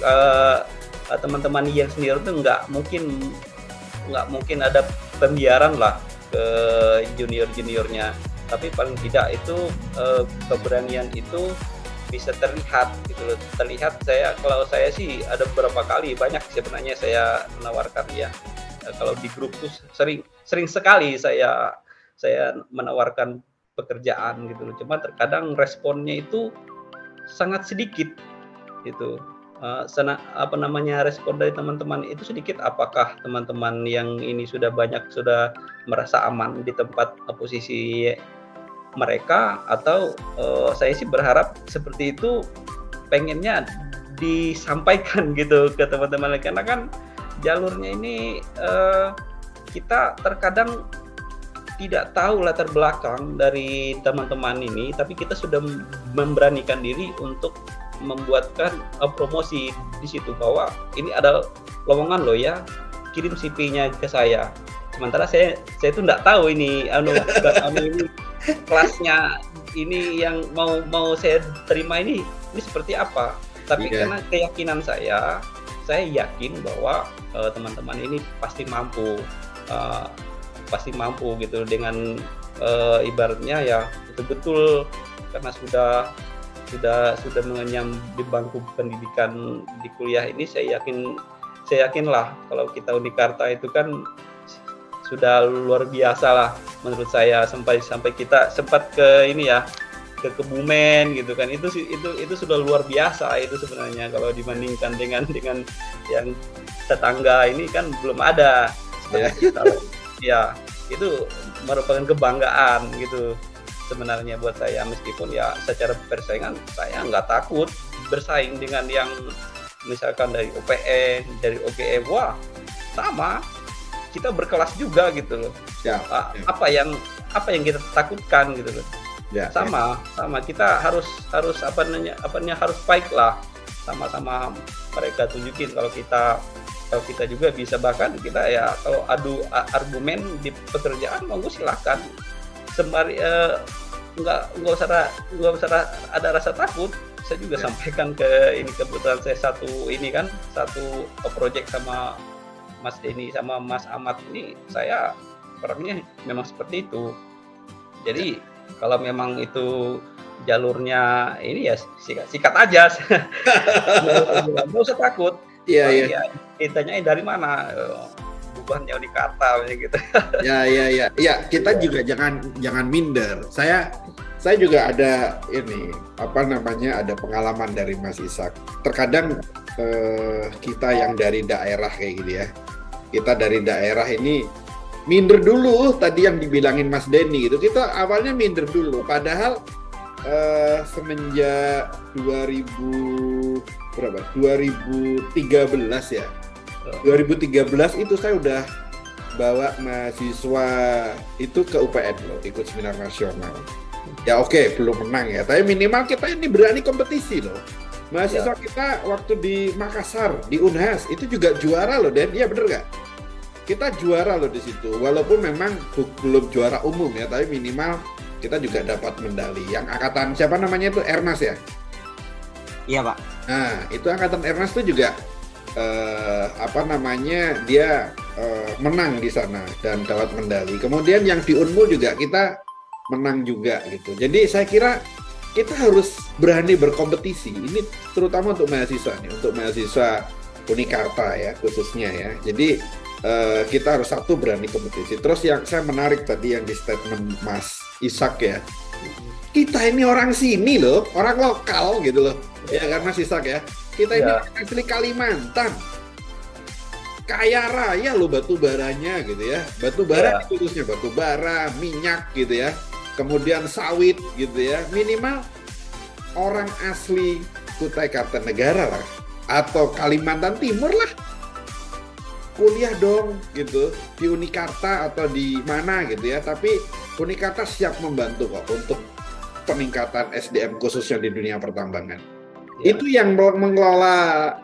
teman-teman yang senior itu nggak mungkin ada pembiaran lah ke junior-juniornya, tapi paling tidak itu keberanian itu bisa terlihat gitu loh. Kalau saya sih ada beberapa kali, banyak sebenarnya saya menawarkan ya. Kalau di grup tuh sering sekali saya menawarkan pekerjaan gitu loh. Cuma terkadang responnya itu sangat sedikit gitu. Respon dari teman-teman itu sedikit. Apakah teman-teman yang ini sudah merasa aman di tempat posisi mereka, atau saya sih berharap seperti itu, pengennya disampaikan gitu ke teman-teman, karena kan jalurnya ini kita terkadang tidak tahu latar belakang dari teman-teman ini, tapi kita sudah memberanikan diri untuk membuatkan promosi di situ bahwa ini ada lowongan loh ya, kirim CV-nya ke saya. sementara saya itu nggak tahu ini ini kelasnya ini yang mau saya terima ini seperti apa. Tapi karena keyakinan saya yakin bahwa teman-teman ini pasti mampu gitu dengan ibaratnya ya betul-betul karena sudah mengenyam di bangku pendidikan di kuliah ini. Saya yakinlah kalau kita Unikarta itu kan sudah luar biasa lah menurut saya, sampai kita sempat ke ini ya, ke Kebumen gitu kan. Itu sudah luar biasa itu sebenarnya kalau dibandingkan dengan yang tetangga ini kan belum ada seperti kita. Ya, itu merupakan kebanggaan gitu sebenarnya buat saya, meskipun ya secara persaingan saya nggak takut bersaing dengan yang misalkan dari UPN, dari UGM, wah sama, kita berkelas juga gitu loh. Apa yang kita takutkan gitu loh. Sama kita harus harus baik lah, sama-sama mereka tunjukin kalau kita juga bisa, bahkan kita ya kalau adu argumen di pekerjaan monggo silakan, sembari nggak usah ada rasa takut. Saya juga sampaikan kebetulan saya satu project sama Mas Denny sama Mas Ahmad ini, saya orangnya memang seperti itu. Jadi kalau memang itu jalurnya ini ya sikat aja, nggak usah takut. Iya. Ditanyain dari mana, bukannya Unikarta gitu. Ya, kita juga jangan minder. Saya juga ada ada pengalaman dari Mas Ishak. Terkadang kita yang dari daerah kayak gitu ya, kita dari daerah ini minder dulu, tadi yang dibilangin Mas Denny gitu, kita awalnya minder dulu, padahal semenjak 2013 ya, 2013 itu saya udah bawa mahasiswa itu ke UPN loh, ikut seminar nasional. Ya oke, belum menang ya, tapi minimal kita ini berani kompetisi loh. Mahasiswa kita waktu di Makassar, di Unhas, itu juga juara loh, Dan. Iya bener nggak? Kita juara loh di situ, walaupun memang belum juara umum ya, tapi minimal kita juga dapat medali. Yang angkatan siapa namanya itu, Ernest ya? Iya Pak. Nah itu angkatan Ernest itu juga dia menang di sana dan dapat medali. Kemudian yang di Unmul juga kita menang juga gitu. Jadi saya kira kita harus berani berkompetisi. Ini terutama untuk mahasiswa nih, untuk mahasiswa Unikarta ya khususnya ya. Jadi kita harus berani kompetisi. Terus yang saya menarik tadi yang di statement Mas Ishak ya. Kita ini orang sini loh, orang lokal gitu loh. Ya kan Mas Ishak ya. Kita ini asli Kalimantan. Kaya raya loh batu baranya gitu ya. Batu bara khususnya batu bara, minyak gitu ya. Kemudian sawit gitu ya. Minimal orang asli Kutai Kartanegara lah atau Kalimantan Timur lah. Kuliah dong gitu di Unikarta atau di mana gitu ya. Tapi Unikarta siap membantu kok untuk peningkatan SDM khususnya di dunia pertambangan. Itu yang mengelola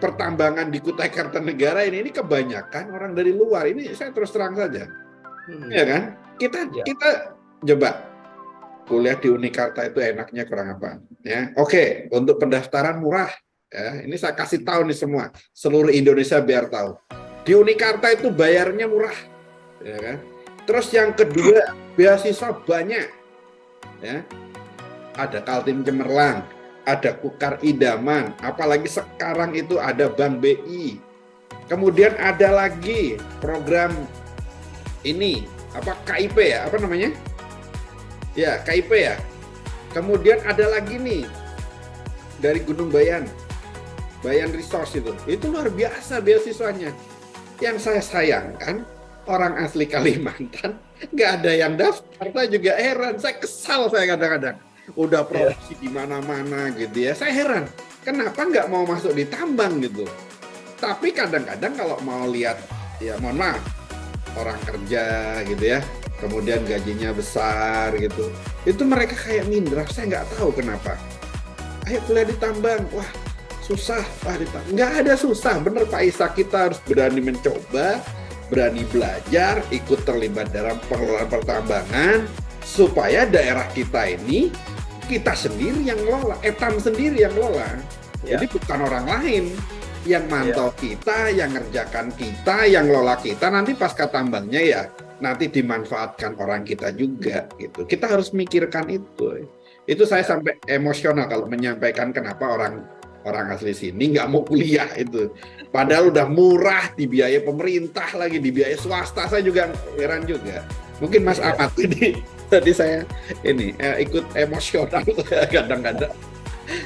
pertambangan di Kutai Kartanegara ini kebanyakan orang dari luar. Ini saya terus terang saja. Ya kan? Kita coba kuliah di Unikarta itu enaknya kurang apa? Ya. Oke, untuk pendaftaran murah. Ya, ini saya kasih tahu nih semua, seluruh Indonesia biar tahu. Di Unikarta itu bayarnya murah. Ya kan? Terus yang kedua, beasiswa banyak. Ya. Ada Kaltim Cemerlang, ada Kukar Idaman, apalagi sekarang itu ada Bank BI. Kemudian ada lagi program ini, KIP ya, apa namanya? Ya, KIP ya. Kemudian ada lagi nih dari Gunung Bayan Resource itu luar biasa beasiswanya. Yang saya sayangkan orang asli Kalimantan nggak ada yang daftar. Saya juga heran, saya kesal saya kadang-kadang. Udah promosi di mana-mana gitu ya. Saya heran, kenapa nggak mau masuk di tambang gitu. Tapi kadang-kadang kalau mau lihat, ya mohon maaf, orang kerja gitu ya, kemudian gajinya besar gitu, itu mereka kayak minder. Saya nggak tahu kenapa. Ayo kuliah di tambang, wah susah, nggak ada susah. Bener Pak Ishak, kita harus berani mencoba. berani belajar, ikut terlibat dalam pengelolaan pertambangan, supaya daerah kita ini kita sendiri yang ngelola, Etam sendiri yang ngelola. Jadi bukan orang lain yang mantau kita, yang ngerjakan kita, yang ngelola kita. Nanti pasca tambangnya ya nanti dimanfaatkan orang kita juga gitu. Kita harus mikirkan itu. Itu saya sampai emosional kalau menyampaikan kenapa orang asli sini nggak mau kuliah itu. Padahal udah murah, dibiayai pemerintah lagi, dibiayai swasta. Saya juga heran juga. Mungkin Mas Ahmad ini tadi saya ikut emosional kadang-kadang.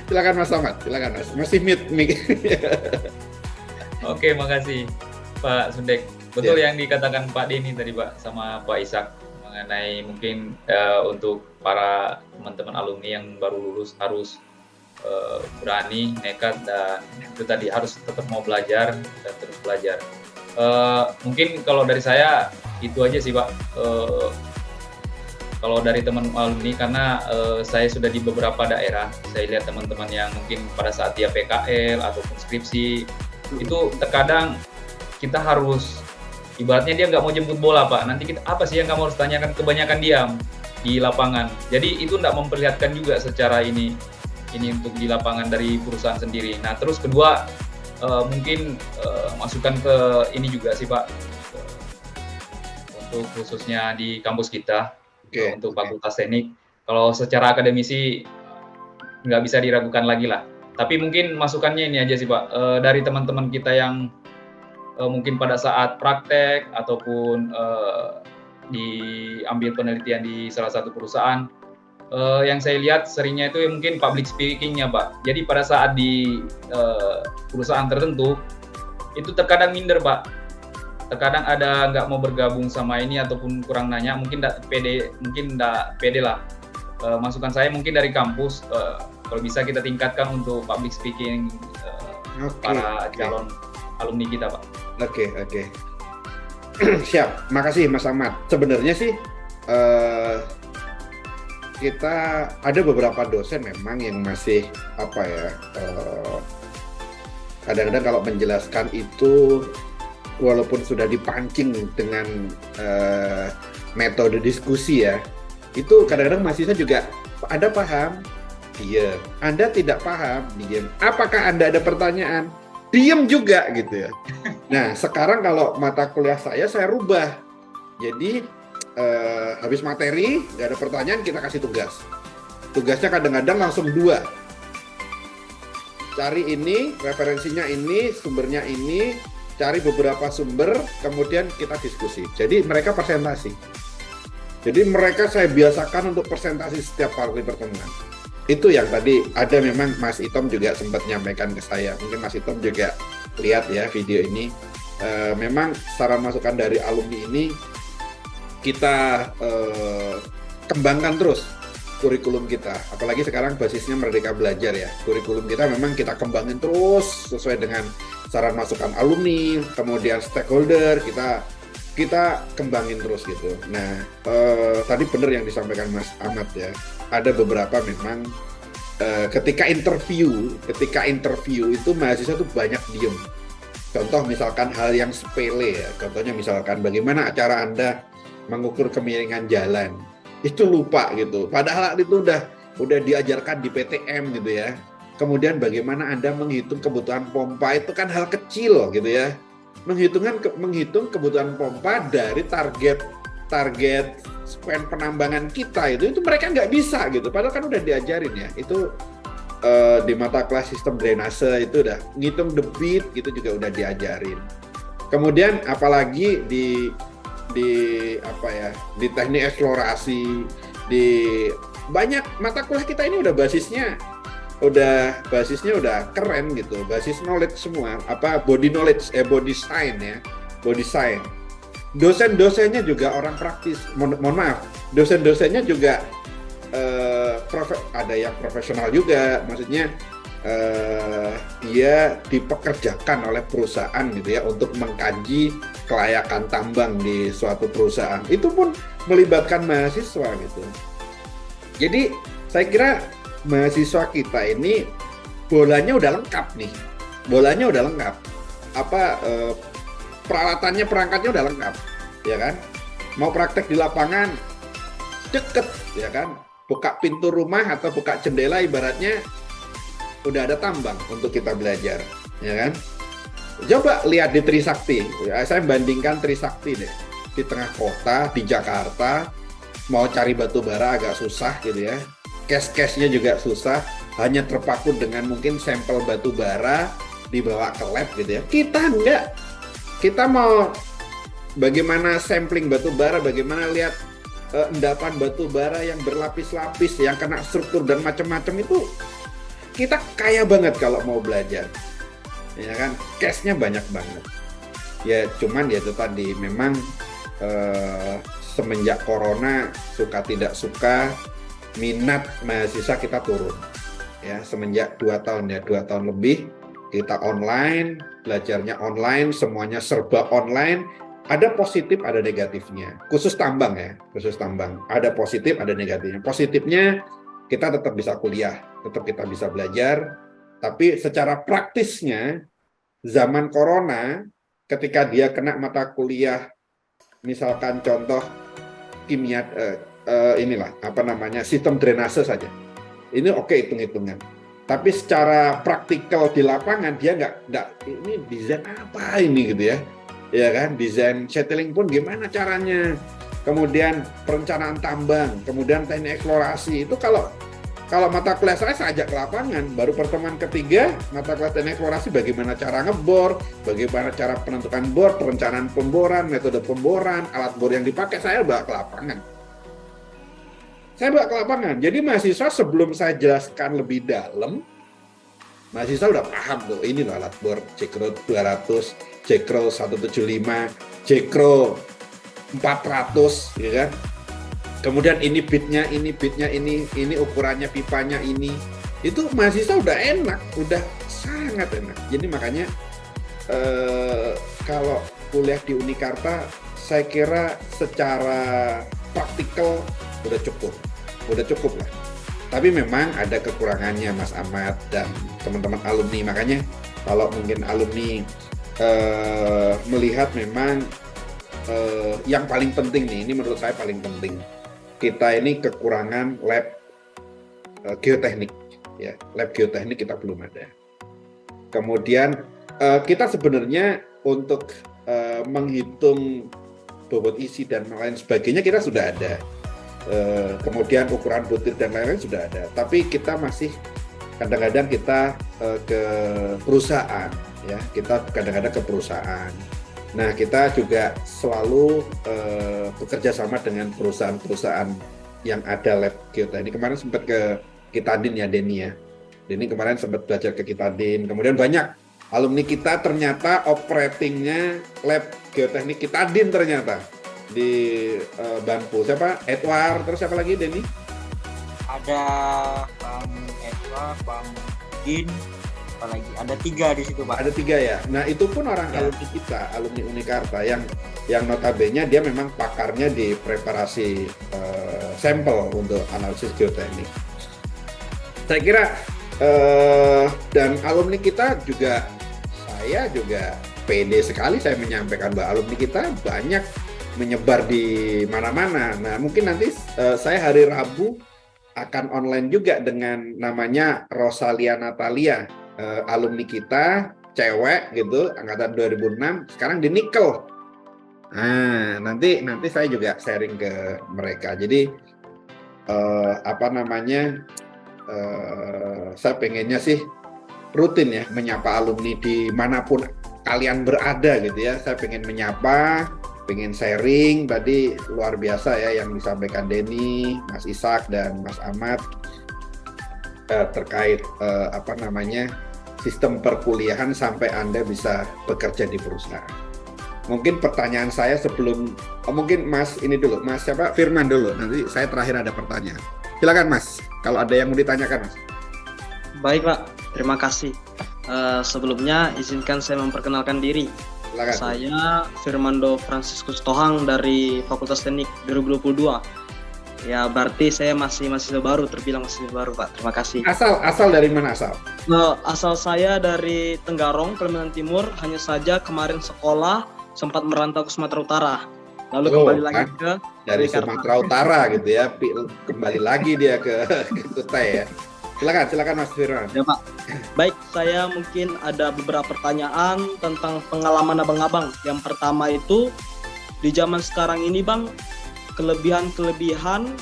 Silakan Mas Ahmad, silakan Mas. Masih mute. Oke, makasih Pak Sundek. Betul yang dikatakan Pak Denny tadi Pak sama Pak Ishak mengenai mungkin untuk para teman-teman alumni yang baru lulus harus berani, nekat, dan itu tadi harus tetap mau belajar dan terus belajar. Mungkin kalau dari saya itu aja sih Pak. Kalau dari teman alumni, karena saya sudah di beberapa daerah, saya lihat teman-teman yang mungkin pada saat dia PKL ataupun skripsi, itu terkadang kita harus, ibaratnya dia nggak mau jemput bola Pak, nanti kita apa sih yang kamu harus tanyakan, kebanyakan diam di lapangan. Jadi itu nggak memperlihatkan juga secara ini untuk di lapangan dari perusahaan sendiri. Nah terus kedua, mungkin masukan ke ini juga sih Pak, untuk khususnya di kampus kita. Untuk Fakultas Teknik, kalau secara akademisi nggak bisa diragukan lagi lah. Tapi mungkin masukannya ini aja sih Pak, dari teman-teman kita yang mungkin pada saat praktek ataupun diambil penelitian di salah satu perusahaan, yang saya lihat seringnya itu mungkin public speaking-nya Pak. Jadi pada saat di perusahaan tertentu, itu terkadang minder Pak. Terkadang ada nggak mau bergabung sama ini ataupun kurang nanya, mungkin nggak pede lah. Masukan saya mungkin dari kampus, kalau bisa kita tingkatkan untuk public speaking para calon alumni kita Pak. Oke. Siap, makasih Mas Ahmad. Sebenarnya sih kita ada beberapa dosen memang yang masih kadang-kadang kalau menjelaskan itu walaupun sudah dipancing dengan metode diskusi ya, itu kadang-kadang mahasiswa juga Anda paham, diam. Anda tidak paham, diam. Apakah Anda ada pertanyaan? Diam juga gitu ya. Nah sekarang kalau mata kuliah saya rubah. Jadi habis materi, nggak ada pertanyaan, kita kasih tugas. Tugasnya kadang-kadang langsung 2. Cari ini, referensinya ini, sumbernya ini, cari beberapa sumber, kemudian kita diskusi. Jadi mereka presentasi. Jadi mereka saya biasakan untuk presentasi setiap kali pertemuan. Itu yang tadi ada memang Mas Itom juga sempat menyampaikan ke saya. Mungkin Mas Itom juga lihat ya video ini. Memang saran masukan dari alumni ini kita kembangkan terus kurikulum kita. Apalagi sekarang basisnya Merdeka Belajar ya. Kurikulum kita memang kita kembangin terus sesuai dengan saran masukan alumni, kemudian stakeholder, kita kembangin terus gitu. Nah, tadi benar yang disampaikan Mas Ahmad ya. Ada beberapa memang ketika interview itu mahasiswa tuh banyak diem. Contoh misalkan hal yang sepele ya. Contohnya misalkan bagaimana cara Anda mengukur kemiringan jalan. Itu lupa gitu. Padahal itu udah diajarkan di PTM gitu ya. Kemudian bagaimana Anda menghitung kebutuhan pompa, itu kan hal kecil gitu ya. Menghitung kebutuhan pompa dari target spend penambangan kita itu mereka nggak bisa gitu. Padahal kan udah diajarin ya. Itu di mata kelas sistem drainase itu udah ngitung debit gitu juga udah diajarin. Kemudian apalagi di teknik eksplorasi, di banyak mata kuliah kita ini udah basisnya udah keren gitu, basis knowledge semua, body knowledge, body science ya, body science. Dosen-dosennya juga orang praktis, mohon maaf, dosen-dosennya juga ada yang profesional juga, maksudnya dia dipekerjakan oleh perusahaan gitu ya untuk mengkaji kelayakan tambang di suatu perusahaan. Itu pun melibatkan mahasiswa gitu. Jadi saya kira mahasiswa kita ini bolanya udah lengkap nih. Bolanya udah lengkap. peralatannya, perangkatnya udah lengkap, ya kan? Mau praktek di lapangan, deket, ya kan? Buka pintu rumah atau buka jendela ibaratnya udah ada tambang untuk kita belajar, ya kan? Coba lihat di Trisakti, ya, saya bandingkan Trisakti deh, di tengah kota, di Jakarta, mau cari batu bara agak susah gitu ya, cash-cashnya juga susah, hanya terpaku dengan mungkin sampel batu bara dibawa ke lab gitu ya. Kita enggak, kita mau bagaimana sampling batu bara, bagaimana lihat endapan batu bara yang berlapis-lapis, yang kena struktur dan macam-macam itu, kita kaya banget kalau mau belajar, ya kan? Cashnya banyak banget. Ya cuman ya itu tadi memang semenjak corona suka tidak suka minat mahasiswa kita turun. Ya semenjak 2 tahun ya, 2 tahun lebih kita online, belajarnya online, semuanya serba online. Ada positif, ada negatifnya. Khusus tambang ya, khusus tambang. Ada positif, ada negatifnya. Positifnya kita tetap bisa kuliah, tetap kita bisa belajar. Tapi secara praktisnya, zaman corona, ketika dia kena mata kuliah, misalkan contoh kimia, sistem drainase saja. Ini oke hitung-hitungan. Tapi secara praktikal di lapangan dia nggak ini desain apa ini gitu ya. Ya kan, desain settling pun gimana caranya, kemudian perencanaan tambang, kemudian teknik eksplorasi itu kalau mata kuliah saya ajak ke lapangan, baru pertemuan ketiga mata kuliah teknik eksplorasi bagaimana cara ngebor, bagaimana cara penentukan bor, perencanaan pemboran, metode pemboran, alat bor yang dipakai, saya bawa ke lapangan. Saya bawa ke lapangan. Jadi mahasiswa sebelum saya jelaskan lebih dalam, mahasiswa udah paham tuh, ini loh alat bor J-Crow 200, J-Crow 175, J-Crow 400, ya kan? Kemudian ini bitnya, ini ukurannya pipanya ini. Itu mahasiswa udah enak, udah sangat enak. Jadi makanya kalau kuliah di Unikarta, saya kira secara praktikal udah cukup lah. Tapi memang ada kekurangannya Mas Ahmad dan teman-teman alumni. Makanya kalau mungkin alumni melihat memang yang paling penting nih, ini menurut saya paling penting, kita ini kekurangan lab geoteknik, ya, lab geoteknik kita belum ada. Kemudian kita sebenarnya untuk menghitung bobot isi dan lain sebagainya kita sudah ada. Kemudian ukuran butir dan lain-lain sudah ada. Tapi kita masih kadang-kadang kita ke perusahaan, ya, kita kadang-kadang ke perusahaan. Nah, kita juga selalu bekerja sama dengan perusahaan-perusahaan yang ada lab geoteknik. Kemarin sempat ke Kitadin ya, Denny ya. Denny kemarin sempat belajar ke Kitadin. Kemudian banyak alumni kita ternyata operatingnya lab geoteknik Kitadin ternyata di Banpu. Siapa? Edward, terus siapa lagi Denny? Ada Bang Edward, Bang Din, apalagi ada 3 di situ Pak. Ada 3 ya. Nah itu pun orang alumni kita, alumni Unikarta yang notabene dia memang pakarnya di preparasi sampel untuk analisis geoteknik. Saya kira dan alumni kita juga, saya juga pede sekali saya menyampaikan bahwa alumni kita banyak menyebar di mana-mana. Nah mungkin nanti saya hari Rabu akan online juga dengan namanya Rosalia Natalia, alumni kita, cewek gitu, angkatan 2006, sekarang di Nikel. Nah, nanti saya juga sharing ke mereka. Jadi saya pengennya sih rutin ya menyapa alumni dimanapun kalian berada gitu ya. Saya pengen menyapa, pengen sharing. Tadi luar biasa ya yang disampaikan Denny, Mas Ishak dan Mas Ahmad terkait sistem perkuliahan sampai Anda bisa bekerja di perusahaan. Mungkin pertanyaan saya sebelum mungkin Mas ini dulu, Mas siapa? Firman dulu. Nanti saya terakhir ada pertanyaan. Silakan Mas, kalau ada yang mau ditanyakan Mas. Baik Pak, terima kasih. Sebelumnya izinkan saya memperkenalkan diri. Silakan. Saya Firmando Franciscus Tohang dari Fakultas Teknik 2022. Ya berarti saya masih baru, terbilang masih baru Pak. Terima kasih. Asal dari mana asal? Asal saya dari Tenggarong, Kalimantan Timur. Hanya saja kemarin sekolah sempat merantau ke Sumatera Utara. Lalu Oh, kembali lagi kan? ke Dari Jakarta. Sumatera Utara gitu ya, kembali lagi dia ke Kutai ya. Silakan Mas Firman. Ya Pak. Baik, saya mungkin ada beberapa pertanyaan tentang pengalaman abang-abang. Yang pertama itu, di zaman sekarang ini Bang, kelebihan-kelebihan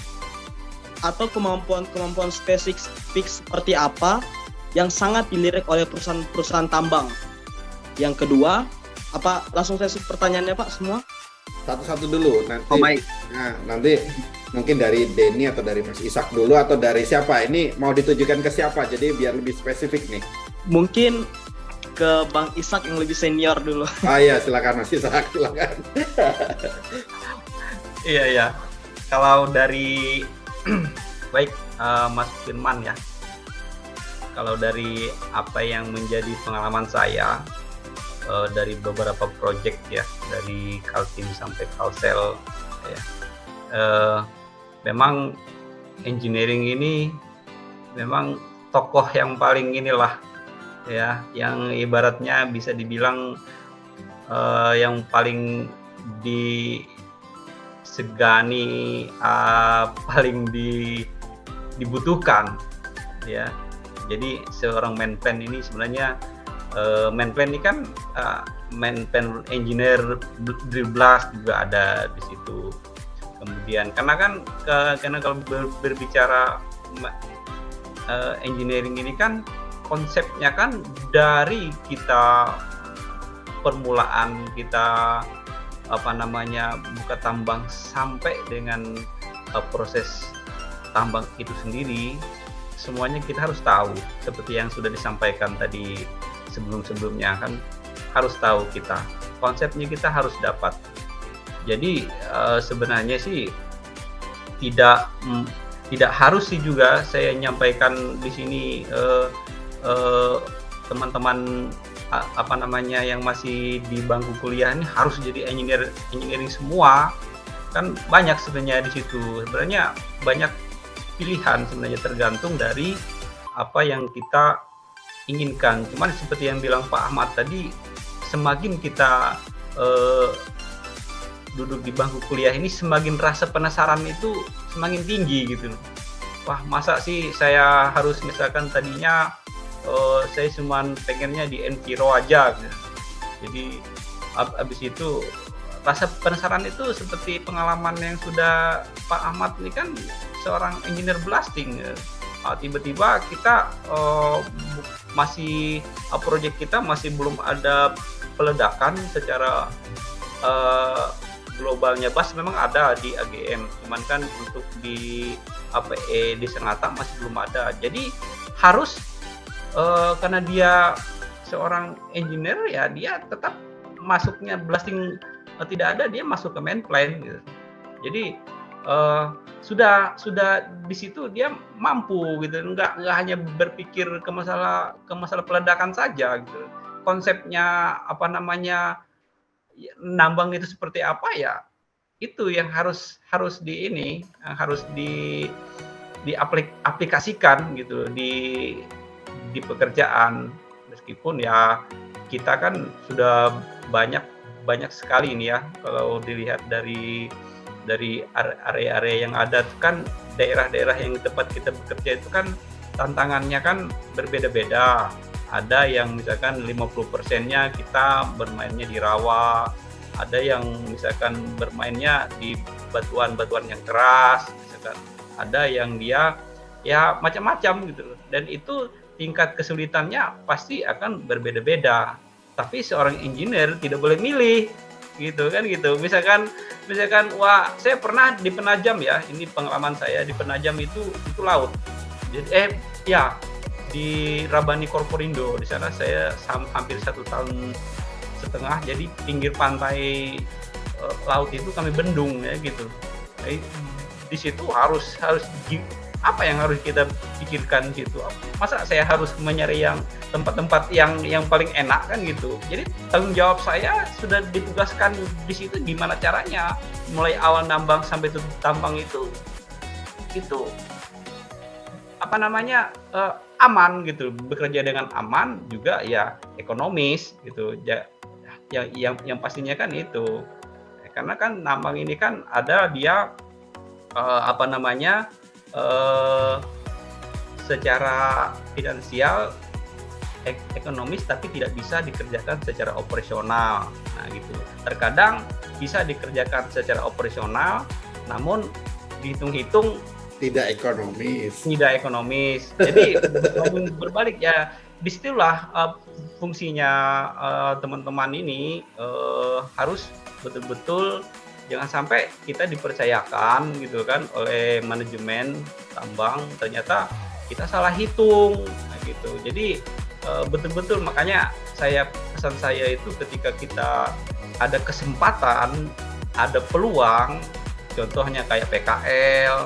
atau kemampuan-kemampuan spesifik seperti apa yang sangat dilirik oleh perusahaan-perusahaan tambang. Yang kedua, apa langsung saya pertanyaannya Pak semua? Satu-satu dulu nanti. Oh, baik. Nah, nanti mungkin dari Denny atau dari Mas Ishak dulu atau dari siapa? Ini mau ditujukan ke siapa? Jadi biar lebih spesifik nih. Mungkin ke Bang Ishak yang lebih senior dulu. Ah iya, silakan Mas Ishak, silakan. Iya. Kalau dari baik Mas Firman ya. Kalau dari apa yang menjadi pengalaman saya dari beberapa project ya, dari Kaltim sampai Kalsel ya. Memang engineering ini memang tokoh yang paling inilah ya, yang ibaratnya bisa dibilang yang paling disegani, paling dibutuhkan ya. Jadi seorang main plan ini sebenarnya main plan ini kan main plan engineer drill blast juga ada di situ. Kemudian karena kalau berbicara engineering ini kan konsepnya kan dari kita permulaan kita buka tambang sampai dengan proses tambang itu sendiri, semuanya kita harus tahu, seperti yang sudah disampaikan tadi sebelumnya kan, harus tahu kita konsepnya, kita harus dapat. Jadi sebenarnya sih tidak harus sih juga saya nyampaikan di sini teman-teman yang masih di bangku kuliah ini harus jadi engineering semua, kan banyak sebenarnya di situ. Sebenarnya banyak pilihan sebenarnya, tergantung dari apa yang kita inginkan. Cuman seperti yang bilang Pak Ahmad tadi, semakin kita duduk di bangku kuliah ini, semakin rasa penasaran itu semakin tinggi gitu. Wah, masa sih saya harus, misalkan tadinya saya cuma pengennya di Enviro aja gitu. Jadi habis itu rasa penasaran itu seperti pengalaman yang sudah Pak Ahmad ini kan seorang engineer blasting. Tiba-tiba kita masih proyek kita masih belum ada peledakan secara globalnya. BAS memang ada di AGM, cuman kan untuk di APE di Sengatta masih belum ada. Jadi harus karena dia seorang engineer ya, dia tetap masuknya blasting tidak ada, dia masuk ke main plan gitu. Jadi sudah di situ dia mampu gitu, nggak hanya berpikir ke masalah peledakan saja gitu. Konsepnya nambang itu seperti apa ya, itu yang harus diaplikasikan gitu di pekerjaan. Meskipun ya kita kan sudah banyak sekali ini ya, kalau dilihat dari area-area yang ada kan, daerah-daerah yang tempat kita bekerja itu kan tantangannya kan berbeda-beda. Ada yang misalkan 50%-nya kita bermainnya di rawa, ada yang misalkan bermainnya di batuan-batuan yang keras, misalkan ada yang dia ya macam-macam gitu. Dan itu tingkat kesulitannya pasti akan berbeda-beda. Tapi seorang engineer tidak boleh milih gitu kan gitu. Misalkan wah, saya pernah di Penajam ya, ini pengalaman saya di Penajam itu laut. Jadi di Rabani Korporindo, di sana saya hampir 1,5 tahun. Jadi pinggir pantai laut itu kami bendung ya gitu. Di situ harus apa yang harus kita pikirkan gitu. Masa saya harus mencari yang tempat-tempat yang paling enak kan gitu. Jadi tanggung jawab saya sudah ditugaskan di situ, gimana caranya mulai awal nambang sampai tutup tambang itu aman gitu, bekerja dengan aman juga ya, ekonomis gitu. yang pastinya kan itu. Karena kan nambang ini kan ada dia apa namanya secara finansial ekonomis tapi tidak bisa dikerjakan secara operasional. Nah gitu. Terkadang bisa dikerjakan secara operasional namun dihitung-hitung Tidak ekonomis. Jadi berbalik ya. Disitulah fungsinya teman-teman ini harus betul-betul jangan sampai kita dipercayakan gitu kan oleh manajemen tambang ternyata kita salah hitung gitu. Jadi betul-betul makanya pesan saya itu ketika kita ada kesempatan, ada peluang, contohnya kayak PKL,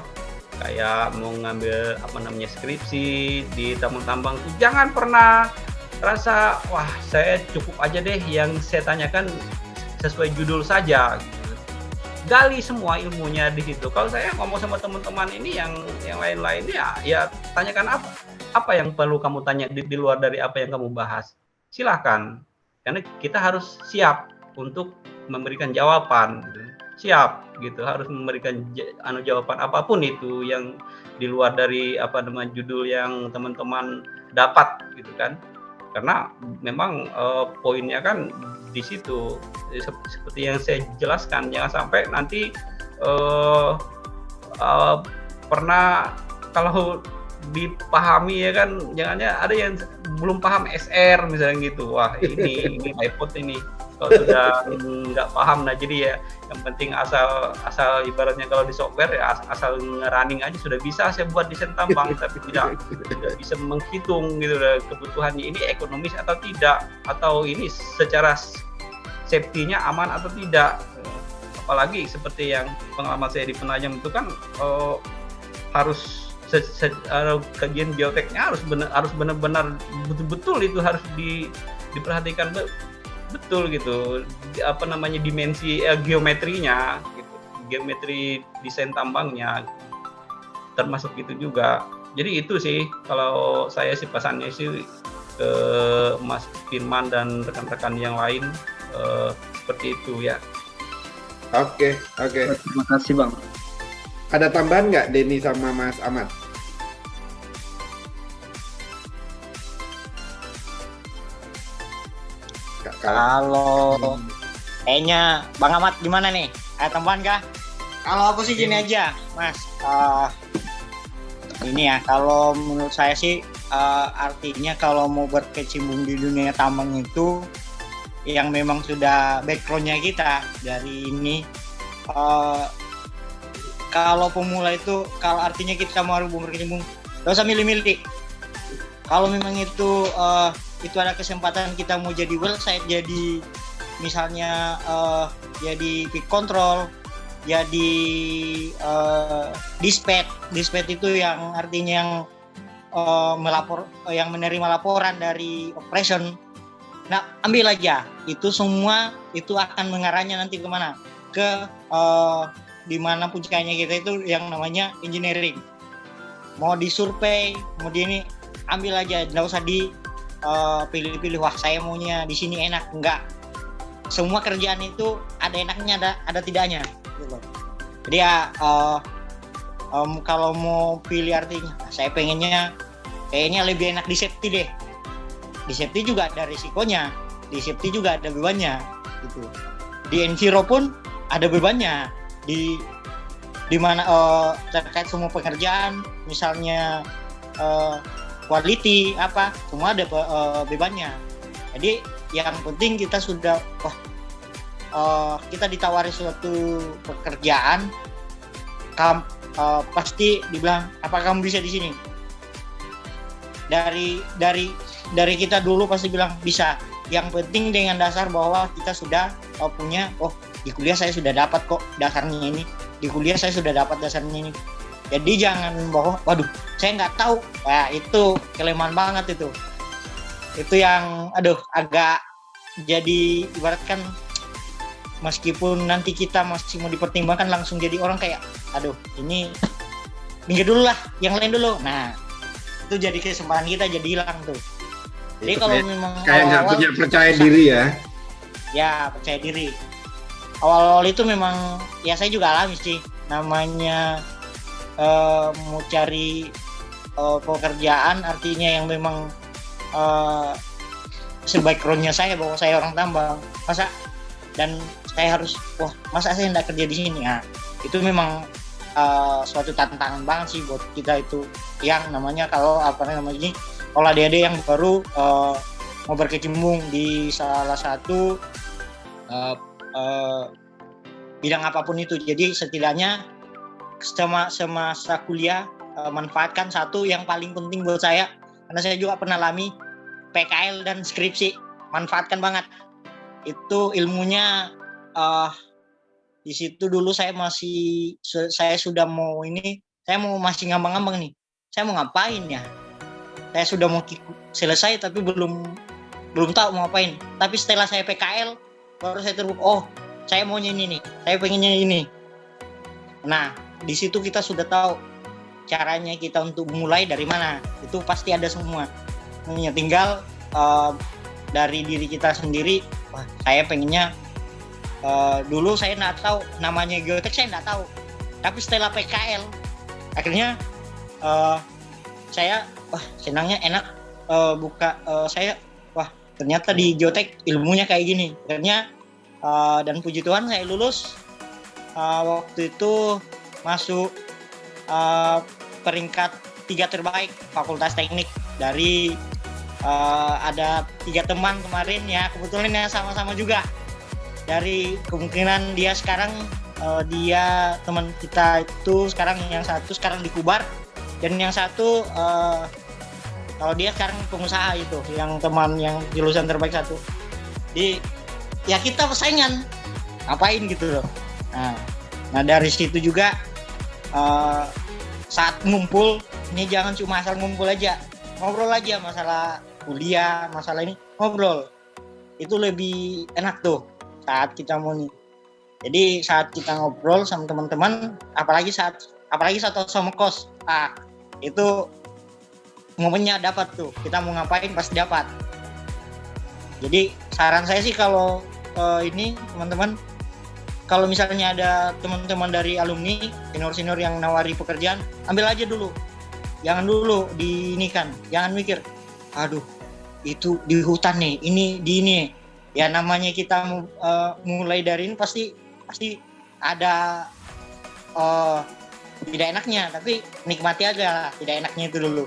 kayak mau ngambil skripsi di tambang-tambang, jangan pernah rasa wah saya cukup aja deh yang saya tanyakan sesuai judul saja. Gali semua ilmunya di situ. Kalau saya ngomong sama teman-teman ini yang lain-lainnya, ya tanyakan apa yang perlu kamu tanya di luar dari apa yang kamu bahas. Silakan, karena kita harus siap untuk memberikan jawaban. Siap gitu, harus memberikan jawaban apapun itu yang di luar dari judul yang teman-teman dapat gitu kan. Karena memang poinnya kan di situ seperti yang saya jelaskan, jangan sampai nanti pernah kalau dipahami ya kan, jangannya ada yang belum paham SR misalnya gitu, wah ini iPod ini kalau sudah nggak paham. Nah jadi ya yang penting asal ibaratnya kalau di software ya asal nge-running aja sudah bisa saya buat desain tambang, tapi tidak bisa menghitung gitu kebutuhannya ini ekonomis atau tidak, atau ini secara safety-nya aman atau tidak. Apalagi seperti yang pengalaman saya di Penajam itu kan harus kajian geoteknya harus benar-benar betul-betul itu harus diperhatikan betul gitu, dimensi geometrinya gitu, geometri desain tambangnya termasuk itu juga. Jadi itu sih kalau saya sih pesannya sih ke Mas Firman dan rekan-rekan yang lain seperti itu ya. Oke. Terima kasih Bang. Ada tambahan nggak Denny sama Mas Ahmad? Kalau kayaknya Bang Ahmad gimana nih? Ada tambahan kah? Kalau aku sih gini aja, Mas. Ini ya, kalau menurut saya sih artinya kalau mau berkecimpung di dunia tambang itu yang memang sudah background-nya kita dari ini. Kalau pemula itu, kalau artinya kita mau berkecimpung, gak usah milih-milih. Kalau memang itu ada kesempatan kita mau jadi website, jadi misalnya jadi pick control, jadi dispatch itu yang artinya yang menerima laporan dari operation. Nah ambil aja, itu semua itu akan mengarahnya nanti kemana? Ke di mana puncaknya kita itu yang namanya engineering. Mau disurvey, mau di ini, ambil aja, nggak usah pilih-pilih, wah saya maunya di sini enak, enggak. Semua kerjaan itu ada enaknya, ada tidaknya gitu. Jadi ya kalau mau pilih artinya saya pengennya kayaknya lebih enak di safety deh. Di safety juga ada risikonya, di safety juga ada bebannya gitu. Di enviro pun ada bebannya, di mana terkait semua pekerjaan misalnya quality semua ada bebannya. Jadi yang penting kita sudah kita ditawari suatu pekerjaan, pasti dibilang apa kamu bisa di sini. Dari kita dulu pasti bilang bisa. Yang penting dengan dasar bahwa kita sudah punya di kuliah saya sudah dapat kok dasarnya ini, di kuliah saya sudah dapat dasarnya ini. Jadi jangan bahwa waduh saya nggak tahu, itu kelemahan banget itu yang agak jadi ibaratkan meskipun nanti kita masih mau dipertimbangkan langsung jadi orang kayak ini minggir dulu lah, yang lain dulu. Nah itu jadi kesempatan kita jadi hilang tuh. Jadi kalau memang kayak nggak punya percaya diri ya. ya percaya diri. Awal-awal itu memang ya saya juga alami sih, namanya mau cari pekerjaan artinya yang memang sebackgroundnya saya bahwa saya orang tambang, dan saya harus masa saya tidak kerja di sini. Nah, itu memang suatu tantangan banget sih buat kita itu, yang namanya kalau adik-adik yang baru mau berkecimpung di salah satu bidang apapun itu. Jadi setidaknya semasa kuliah manfaatkan satu yang paling penting buat saya, karena saya juga pernah alami PKL dan skripsi, manfaatkan banget itu ilmunya. Di situ dulu saya sudah mau masih ngambang-ngambang nih, saya mau ngapain ya, saya sudah mau selesai tapi belum tahu mau ngapain. Tapi setelah saya PKL baru saya terbuka, saya maunya ini nih, saya pengennya ini. Nah, di situ kita sudah tahu caranya kita untuk mulai dari mana, itu pasti ada semua. Tinggal dari diri kita sendiri. Saya pengennya dulu saya nggak tahu namanya geotek, saya nggak tahu. Tapi setelah PKL akhirnya saya senangnya enak saya ternyata di geotek ilmunya kayak gini. Akhirnya dan puji Tuhan saya lulus waktu itu masuk peringkat 3 terbaik Fakultas Teknik dari ada 3 teman kemarin ya, kebetulan ya sama-sama juga. Dari kemungkinan dia sekarang dia teman kita itu sekarang yang satu sekarang di Kubar, dan yang satu kalau dia sekarang pengusaha itu, yang teman yang lulusan terbaik satu. Jadi ya kita persaingan ngapain gitu loh. Nah dari situ juga saat ngumpul ini jangan cuma asal ngumpul aja, ngobrol aja masalah kuliah, masalah ini ngobrol itu lebih enak tuh saat kita mau nih. Jadi saat kita ngobrol sama teman-teman, apalagi saat sama kos, itu momennya dapat tuh, kita mau ngapain pasti dapat. Jadi saran saya sih kalau ini teman-teman, kalau misalnya ada teman-teman dari alumni senior-senior yang nawari pekerjaan, ambil aja dulu, jangan dulu diinikan, jangan mikir aduh itu di hutan nih, ini di ini ya, namanya kita mulai dari ini pasti ada tidak enaknya, tapi nikmati aja lah tidak enaknya itu dulu.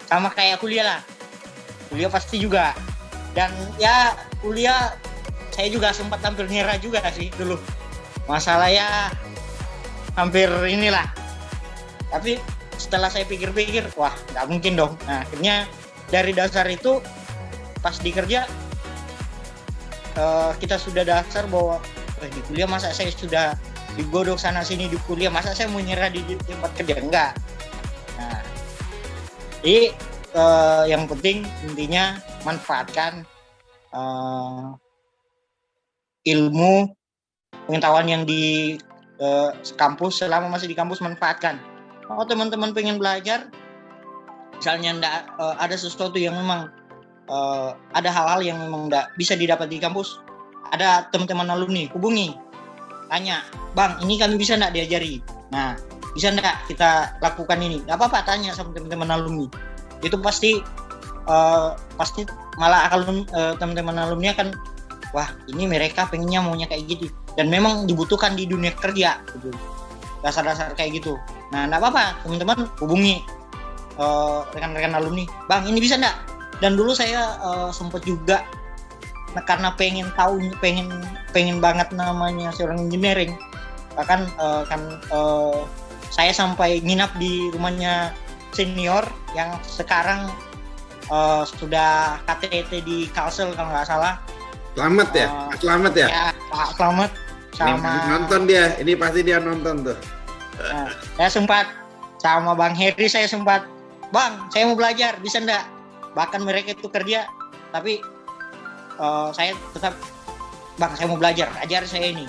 Sama kayak kuliah lah, kuliah pasti juga, dan ya kuliah saya juga sempat hampir nyerah juga sih dulu, masalahnya hampir inilah. Tapi setelah saya pikir-pikir, wah nggak mungkin dong. Nah akhirnya dari dasar itu pas di kerja kita sudah dasar bahwa di kuliah masa saya sudah digodok sana sini, di kuliah masa saya mau nyerah di tempat kerja, enggak. Nah, jadi yang penting intinya manfaatkan ilmu pengetahuan yang di kampus, selama masih di kampus manfaatkan. Kalau teman-teman pengen belajar, misalnya ada sesuatu yang memang ada hal-hal yang memang tidak bisa didapat di kampus, ada teman-teman alumni hubungi, tanya, bang ini kami bisa nggak diajari, nah bisa nggak kita lakukan ini, nggak apa-apa, tanya sama teman-teman alumni. Itu pasti malah teman-teman alumni kan, wah ini mereka pengennya maunya kayak gitu, dan memang dibutuhkan di dunia kerja gitu, dasar-dasar kayak gitu. Nah nggak apa-apa, teman-teman hubungi rekan-rekan alumni, bang ini bisa nggak. Dan dulu saya sempat juga karena pengen banget namanya seorang engineering, bahkan saya sampai nginap di rumahnya senior yang sekarang sudah KTT di Kalsel kalau nggak salah. Selamat ya? Selamat ya? Ya, Pak Selamat sama ini nonton dia, ini pasti dia nonton tuh. Nah, saya sempat sama Bang Heri, saya sempat, bang saya mau belajar bisa enggak. Bahkan mereka itu kerja, tapi saya tetap, bang saya mau belajar, ajar saya ini.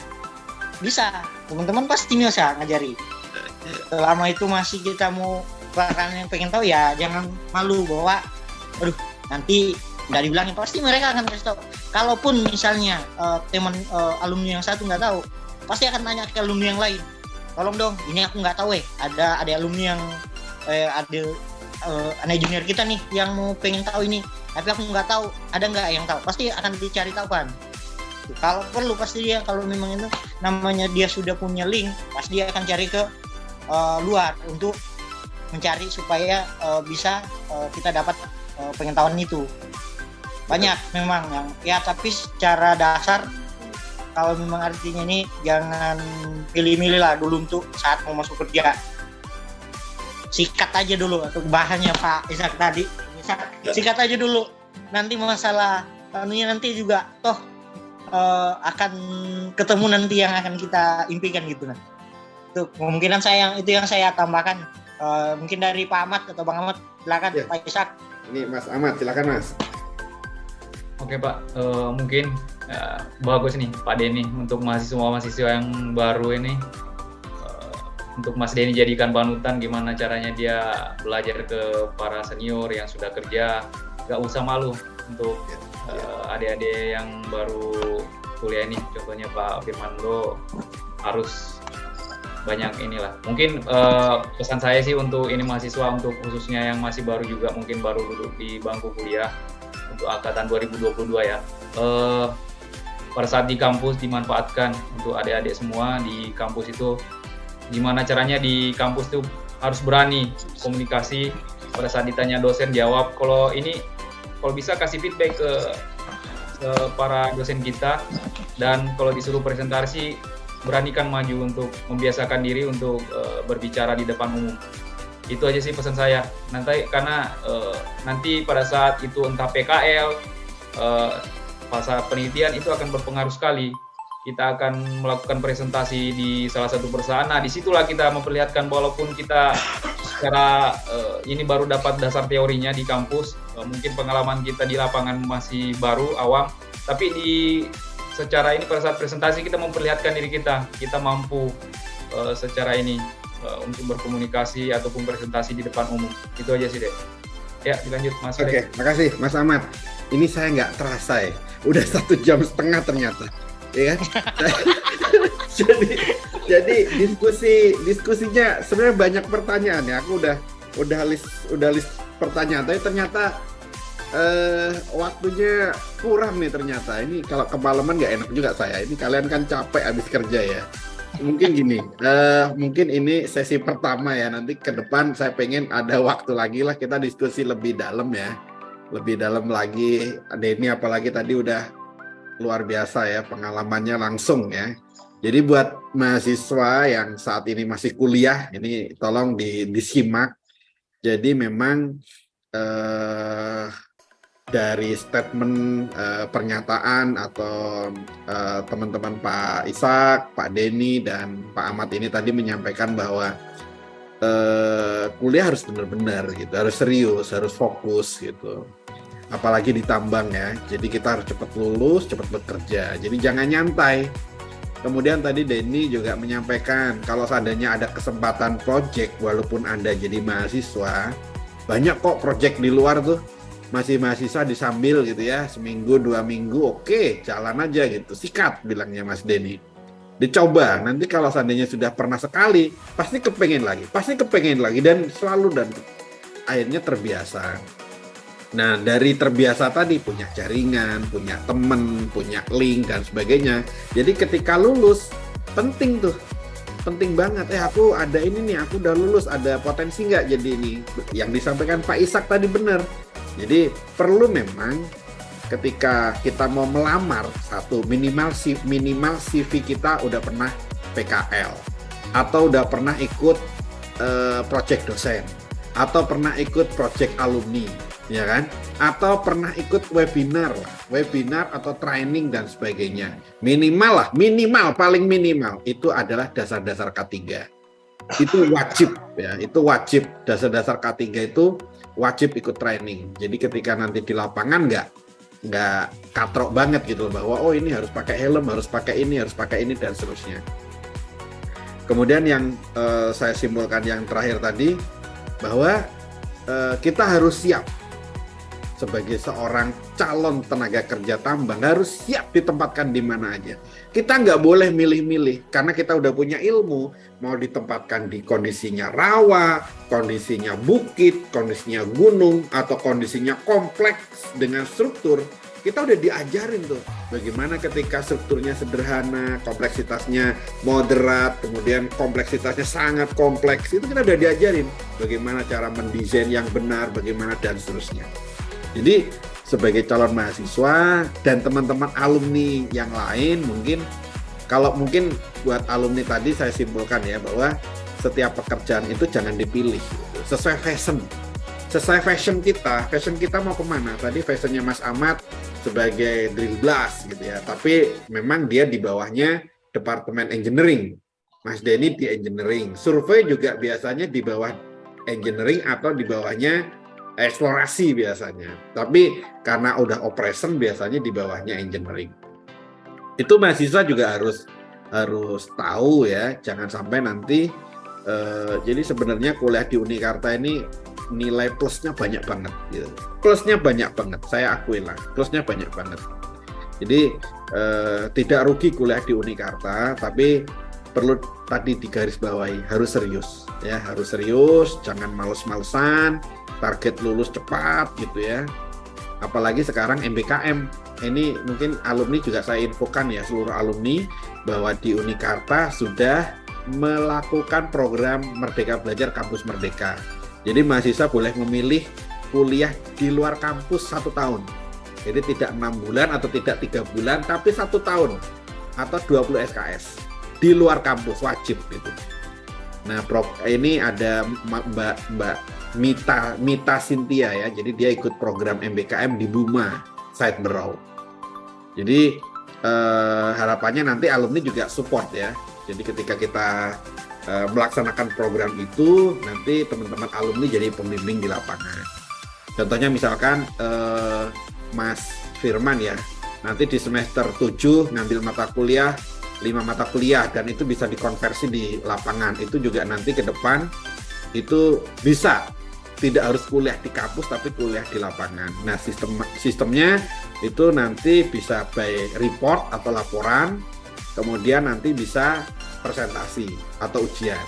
Bisa, teman-teman pasti bisa ngajari. Selama itu masih kita mau bahkan yang pengen tahu ya jangan malu bahwa, aduh nanti nggak dibilangin, pasti mereka akan kasih tahu. Kalaupun misalnya teman alumni yang satu nggak tahu, pasti akan tanya ke alumni yang lain, tolong dong, ini aku nggak tahu ada alumni yang anak junior kita nih yang mau pengen tahu ini, tapi aku nggak tahu, ada nggak yang tahu, pasti akan dicari tahu kan. Kalau perlu pasti dia, kalau memang itu namanya dia sudah punya link, pasti dia akan cari ke luar untuk mencari supaya bisa kita dapat pengetahuan itu. Banyak memang yang ya, tapi secara dasar kalau memang artinya ini jangan pilih-pilih lah dulu untuk saat mau masuk kerja. Sikat aja dulu, atau bahannya Pak Ishak tadi, sikat aja dulu. Nanti masalah nanti juga toh akan ketemu nanti yang akan kita impikan gitu. Itu kemungkinan itu yang saya tambahkan. Mungkin dari Pak Ahmad atau Bang Ahmad, silakan ya. Pak Ishak. Ini Mas Ahmad, silakan Mas. Oke Pak, mungkin bagus nih Pak Denny untuk mahasiswa yang baru ini, untuk Mas Denny jadikan panutan gimana caranya dia belajar ke para senior yang sudah kerja, gak usah malu untuk adik-adik yang baru kuliah ini, contohnya Pak Firman lo harus banyak inilah. Mungkin pesan saya sih untuk ini mahasiswa, untuk khususnya yang masih baru juga mungkin baru duduk di bangku kuliah untuk angkatan 2022 ya. Pada saat di kampus dimanfaatkan untuk adik-adik semua di kampus itu, gimana caranya di kampus tuh harus berani komunikasi, pada saat ditanya dosen jawab, kalau bisa kasih feedback ke para dosen kita, dan kalau disuruh presentasi beranikan maju untuk membiasakan diri untuk berbicara di depan umum. Itu aja sih pesan saya. Nanti pada saat itu entah PKL, fase penelitian itu akan berpengaruh sekali. Kita akan melakukan presentasi di salah satu perusahaan. Nah, disitulah kita memperlihatkan walaupun kita secara ini baru dapat dasar teorinya di kampus, mungkin pengalaman kita di lapangan masih baru, awam, tapi secara ini pada saat presentasi kita memperlihatkan diri kita mampu secara ini untuk berkomunikasi ataupun presentasi di depan umum. Itu aja sih deh. Ya, dilanjut Mas. Oke, makasih Mas Ahmad. Ini saya nggak terasa ya, udah 1,5 jam ternyata, ya kan? jadi diskusinya sebenarnya banyak pertanyaan ya. Aku udah list pertanyaan, tapi ternyata waktunya kurang nih ternyata. Ini kalau kemalaman nggak enak juga saya. Ini kalian kan capek habis kerja ya. Mungkin gini, mungkin ini sesi pertama ya. Nanti ke depan saya pengen ada waktu lagi lah kita diskusi lebih dalam ya, lebih dalam lagi. Denny apalagi tadi udah luar biasa ya pengalamannya langsung ya. Jadi buat mahasiswa yang saat ini masih kuliah, ini tolong disimak. Jadi memang dari statement pernyataan atau teman-teman Pak Ishak, Pak Denny, dan Pak Ahmad ini tadi menyampaikan bahwa kuliah harus benar-benar gitu, harus serius, harus fokus gitu. Apalagi di tambang ya, jadi kita harus cepat lulus, cepat bekerja. Jadi jangan nyantai. Kemudian tadi Denny juga menyampaikan kalau seandainya ada kesempatan project, walaupun Anda jadi mahasiswa, banyak kok project di luar tuh. Masih mahasiswa disambil gitu ya, seminggu 2 minggu, oke, jalan aja gitu, sikat bilangnya Mas Denny. Dicoba, nanti kalau seandainya sudah pernah sekali, pasti kepengen lagi, dan selalu, dan akhirnya terbiasa. Nah, dari terbiasa tadi, punya jaringan, punya temen, punya link, dan sebagainya. Jadi ketika lulus, penting banget, aku ada ini nih, aku udah lulus, ada potensi nggak jadi ini. Yang disampaikan Pak Ishak tadi benar. Jadi perlu memang ketika kita mau melamar, satu minimal CV kita udah pernah PKL, atau udah pernah ikut project dosen, atau pernah ikut project alumni, ya kan? Atau pernah ikut webinar atau training dan sebagainya. Minimal paling minimal itu adalah dasar-dasar K3. Itu wajib ya, itu wajib. Dasar-dasar K3 itu wajib ikut training. Jadi ketika nanti di lapangan nggak katrok banget gitu loh, bahwa oh ini harus pakai helm, harus pakai ini dan seterusnya. Kemudian yang saya simpulkan yang terakhir tadi, bahwa kita harus sebagai seorang calon tenaga kerja tambang harus siap ditempatkan di mana aja. Kita nggak boleh milih-milih karena kita udah punya ilmu, mau ditempatkan di kondisinya rawa, kondisinya bukit, kondisinya gunung, atau kondisinya kompleks dengan struktur. Kita udah diajarin tuh bagaimana ketika strukturnya sederhana, kompleksitasnya moderat, kemudian kompleksitasnya sangat kompleks. Itu kita udah diajarin bagaimana cara mendesain yang benar, bagaimana dan seterusnya. Jadi sebagai calon mahasiswa dan teman-teman alumni yang lain, mungkin buat alumni tadi saya simpulkan ya bahwa setiap pekerjaan itu jangan dipilih sesuai fashion kita mau kemana. Tadi fashionnya Mas Ahmad sebagai drill blast gitu ya, tapi memang dia di bawahnya Departemen Engineering, Mas Denny di Engineering, survei juga biasanya di bawah Engineering atau di bawahnya eksplorasi biasanya, tapi karena udah operation biasanya di bawahnya Engineering. Itu mahasiswa juga harus tahu ya, jangan sampai nanti jadi sebenarnya kuliah di Unikarta ini nilai plusnya banyak banget gitu. Plusnya banyak banget, saya akui lah, plusnya banyak banget. Jadi tidak rugi kuliah di Unikarta, tapi perlu tadi digarisbawahi, harus serius ya, harus serius, jangan males-malesan, target lulus cepat gitu ya. Apalagi sekarang MBKM, ini mungkin alumni juga saya infokan ya, seluruh alumni bahwa di Unikarta sudah melakukan program Merdeka Belajar Kampus Merdeka. Jadi mahasiswa boleh memilih kuliah di luar kampus 1 tahun. Jadi tidak 6 bulan atau tidak 3 bulan, tapi 1 tahun atau 20 SKS di luar kampus, wajib gitu. Nah, ini ada Mbak Mita Cynthia ya. Jadi dia ikut program MBKM di Buma, Site Berau. Jadi harapannya nanti alumni juga support ya. Jadi ketika kita melaksanakan program itu, nanti teman-teman alumni jadi pembimbing di lapangan. Contohnya misalkan Mas Firman ya, nanti di semester 7 ngambil mata kuliah 5 mata kuliah dan itu bisa dikonversi di lapangan. Itu juga nanti ke depan itu bisa tidak harus kuliah di kampus tapi kuliah di lapangan. Nah, sistemnya itu nanti bisa by report atau laporan, kemudian nanti bisa presentasi atau ujian.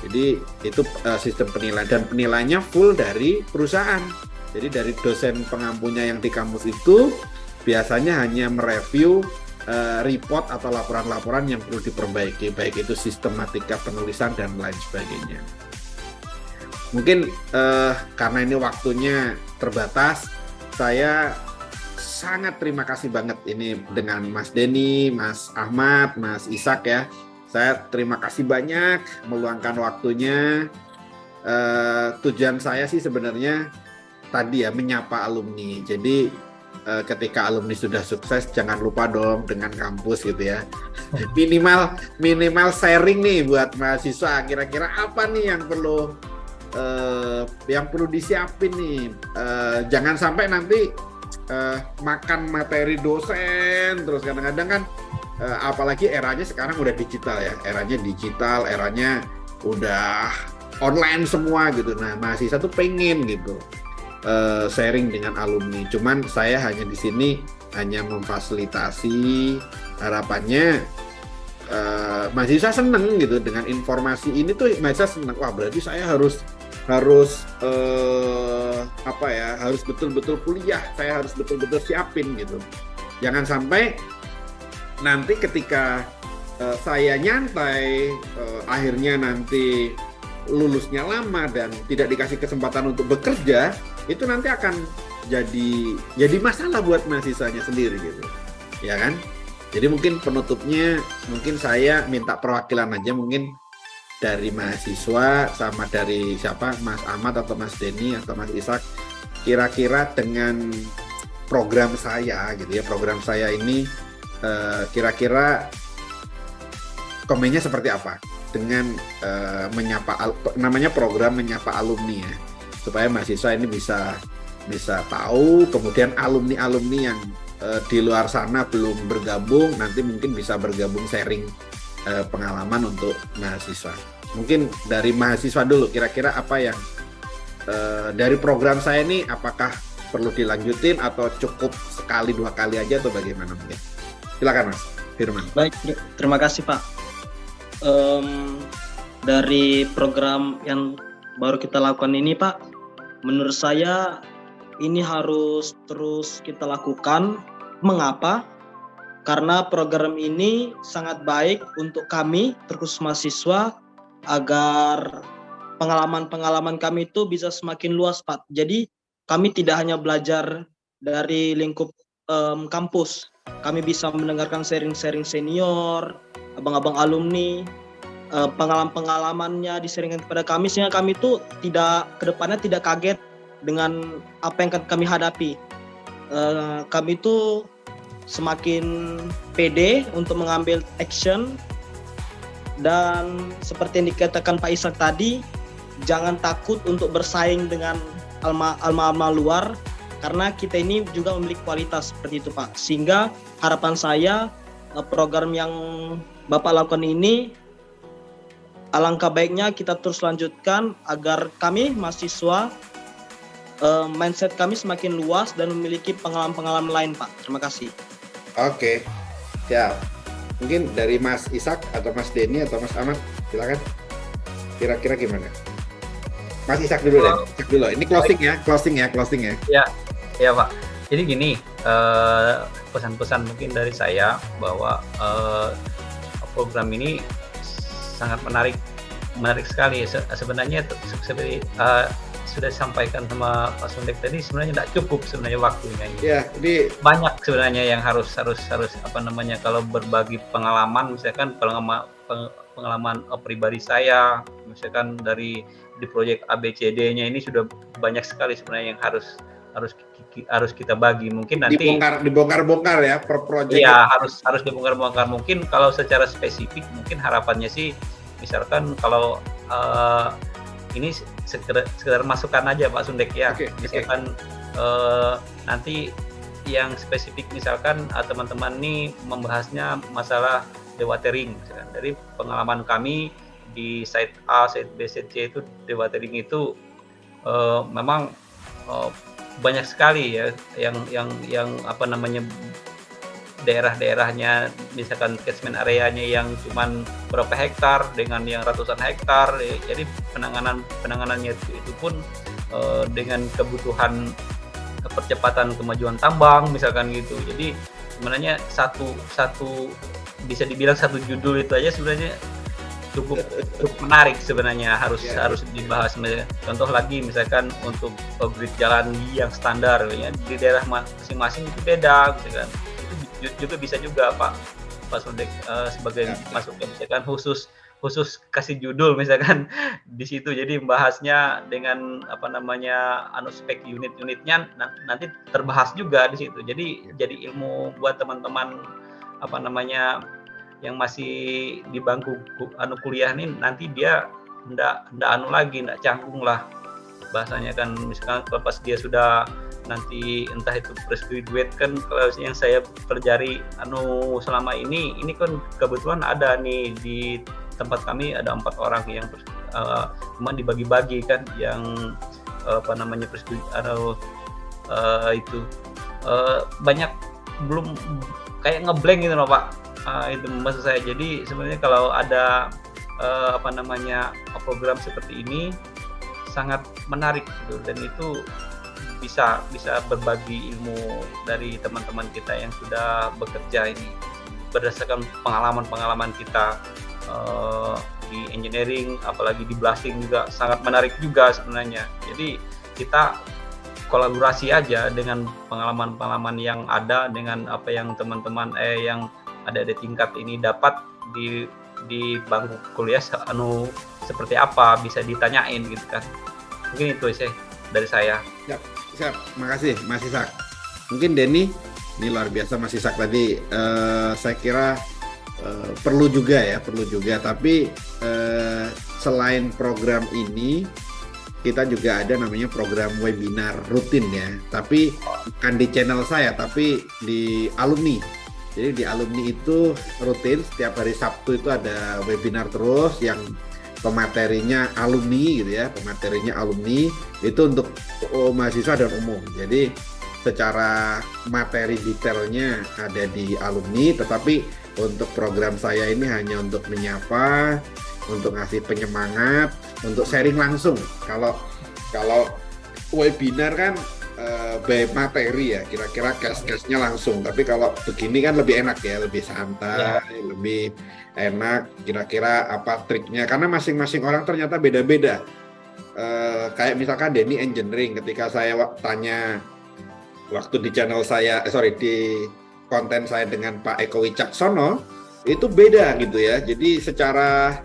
Jadi itu sistem penilaian dan penilaiannya full dari perusahaan. Jadi dari dosen pengampunya yang di kampus itu biasanya hanya mereview report atau laporan-laporan yang perlu diperbaiki, baik itu sistematika penulisan dan lain sebagainya. Mungkin karena ini waktunya terbatas, saya sangat terima kasih banget ini dengan Mas Denny, Mas Ahmad, Mas Ishak ya. Saya terima kasih banyak meluangkan waktunya. Tujuan saya sih sebenarnya tadi ya menyapa alumni. Jadi ketika alumni sudah sukses, jangan lupa dong dengan kampus gitu ya. Minimal sharing nih buat mahasiswa. Kira-kira apa nih yang perlu disiapin nih. Jangan sampai nanti makan materi dosen terus. Kadang-kadang kan apalagi eranya sekarang udah digital ya. Eranya udah online semua gitu. Nah, mahasiswa tuh pengen gitu sharing dengan alumni. Cuman saya hanya di sini hanya memfasilitasi, harapannya mahasiswa seneng gitu dengan informasi ini tuh. Mahasiswa seneng, wah berarti saya harus betul-betul kuliah, saya harus betul-betul siapin gitu. Jangan sampai nanti ketika saya nyantai, akhirnya nanti lulusnya lama dan tidak dikasih kesempatan untuk bekerja, itu nanti akan jadi masalah buat mahasiswanya sendiri gitu, ya kan? Jadi mungkin penutupnya, mungkin saya minta perwakilan aja mungkin dari mahasiswa sama dari siapa, Mas Ahmad atau Mas Denny atau Mas Ishak, kira-kira dengan program saya gitu ya, program saya ini kira-kira komennya seperti apa dengan namanya program menyapa alumni ya, supaya mahasiswa ini bisa tahu, kemudian alumni yang di luar sana belum bergabung nanti mungkin bisa bergabung sharing pengalaman untuk mahasiswa. Mungkin dari mahasiswa dulu, kira-kira apa yang dari program saya ini, apakah perlu dilanjutin atau cukup sekali 2 kali aja atau bagaimana mungkin? Silakan Mas Firman. Baik, terima kasih Pak. Dari program yang baru kita lakukan ini Pak, menurut saya ini harus terus kita lakukan. Mengapa? Karena program ini sangat baik untuk kami, terkhusus mahasiswa, agar pengalaman-pengalaman kami itu bisa semakin luas Pak. Jadi kami tidak hanya belajar dari lingkup kampus, kami bisa mendengarkan sharing-sharing senior, abang-abang alumni, pengalaman-pengalamannya diseringkan kepada kami, sehingga kami itu kedepannya tidak kaget dengan apa yang kami hadapi. Kami itu semakin pede untuk mengambil action, dan seperti yang dikatakan Pak Ishak tadi, jangan takut untuk bersaing dengan alma-alma luar, karena kita ini juga memiliki kualitas seperti itu Pak. Sehingga harapan saya program yang Bapak lakukan ini, alangkah baiknya kita terus lanjutkan agar kami mahasiswa mindset kami semakin luas dan memiliki pengalaman-pengalaman lain Pak. Terima kasih. Oke, siap. Mungkin dari Mas Ishak atau Mas Denny atau Mas Ahmad, silakan. Kira-kira gimana? Mas Ishak dulu deh. Ishak dulu. Ini closing ya. Ya Pak. Jadi gini, pesan-pesan mungkin dari saya bahwa program ini sangat menarik sekali. Sebenarnya seperti sudah disampaikan sama Pak Sundek tadi, sebenarnya tidak cukup sebenarnya waktunya. Ya, ini banyak sebenarnya yang harus kalau berbagi pengalaman, misalkan pengalaman pribadi saya, misalkan di proyek ABCD-nya ini sudah banyak sekali sebenarnya yang harus kita bagi. Mungkin nanti dibongkar ya per proyek. Iya, harus dibongkar-bongkar. Mungkin kalau secara spesifik, mungkin harapannya sih, misalkan kalau ini sekedar masukan aja Pak Sundek ya. Misalkan nanti yang spesifik, misalkan teman-teman ini membahasnya masalah dewatering, misalkan dari pengalaman kami di site A, site B, site C itu dewatering itu memang banyak sekali ya yang daerah-daerahnya, misalkan catchment areanya yang cuman berapa hektar dengan yang ratusan hektar, jadi penanganannya itu pun dengan kebutuhan percepatan kemajuan tambang misalkan gitu. Jadi sebenarnya satu bisa dibilang satu judul itu aja sebenarnya cukup menarik sebenarnya, harus dibahas. Contoh lagi misalkan untuk grid jalan yang standar ya, di daerah masing-masing itu beda misalkan. Juga bisa juga Pak Sundek sebagai masuknya, misalkan khusus kasih judul misalkan di situ, jadi membahasnya dengan spek unit-unitnya nanti terbahas juga di situ. Jadi ilmu buat teman-teman yang masih di bangku kuliah ini, nanti dia ndak canggung lah bahasanya kan. Misalkan kalau pas dia sudah nanti entah itu fresh graduate kan, kalau yang saya pelajari selama ini kan kebetulan ada nih di tempat kami ada 4 orang yang cuma dibagi-bagi kan, yang fresh graduate itu banyak belum kayak ngeblank gitu loh Pak. Itu maksud saya. Jadi sebenarnya kalau ada program seperti ini sangat menarik gitu, dan itu bisa berbagi ilmu dari teman-teman kita yang sudah bekerja ini berdasarkan pengalaman kita di engineering, apalagi di blasting juga sangat menarik juga sebenarnya. Jadi kita kolaborasi aja dengan pengalaman-pengalaman yang ada, dengan apa yang teman-teman yang ada di tingkat ini dapat di bangku kuliah seperti apa, bisa ditanyain gitu kan. Mungkin itu sih dari saya. Siap, makasih Mas Ishak. Mungkin Denny, ini luar biasa Mas Ishak tadi, saya kira perlu juga, tapi selain program ini kita juga ada namanya program webinar rutin ya, tapi bukan di channel saya, tapi di alumni. Jadi di alumni itu rutin setiap hari Sabtu itu ada webinar terus yang pematerinya alumni gitu ya, pematerinya alumni itu untuk mahasiswa dan umum. Jadi secara materi detailnya ada di alumni, tetapi untuk program saya ini hanya untuk menyapa, untuk ngasih penyemangat, untuk sharing langsung. Kalau webinar kan by materi ya, kira-kira case-case-nya langsung. Tapi kalau begini kan lebih enak ya, lebih santai, lebih enak. Kira-kira apa triknya? Karena masing-masing orang ternyata beda-beda. Kayak misalkan Denny Engineering, ketika saya tanya waktu di channel saya, di konten saya dengan Pak Eko Wicaksono, itu beda gitu ya. Jadi secara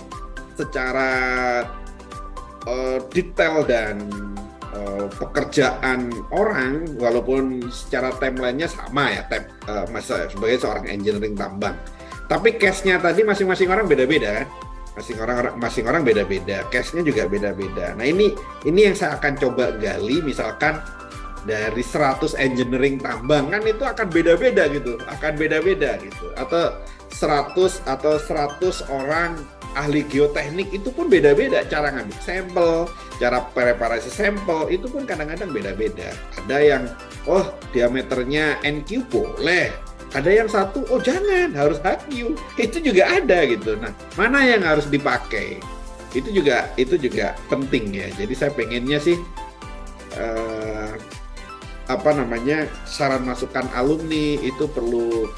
detail dan pekerjaan orang, walaupun secara timeline-nya sama ya, sebagai seorang engineering tambang, tapi case-nya tadi masing-masing orang beda-beda kan, masing orang beda-beda, case-nya juga beda-beda. Nah ini yang saya akan coba gali, misalkan dari 100 engineering tambang kan itu akan beda-beda gitu, atau 100 orang ahli geoteknik itu pun beda-beda, cara ngambil sampel, cara preparasi sampel itu pun kadang-kadang beda-beda. Ada yang diameternya NQ boleh, ada yang satu jangan, harus HQ, itu juga ada gitu. Nah, mana yang harus dipakai itu juga penting ya. Jadi saya pengennya sih saran masukan alumni itu perlu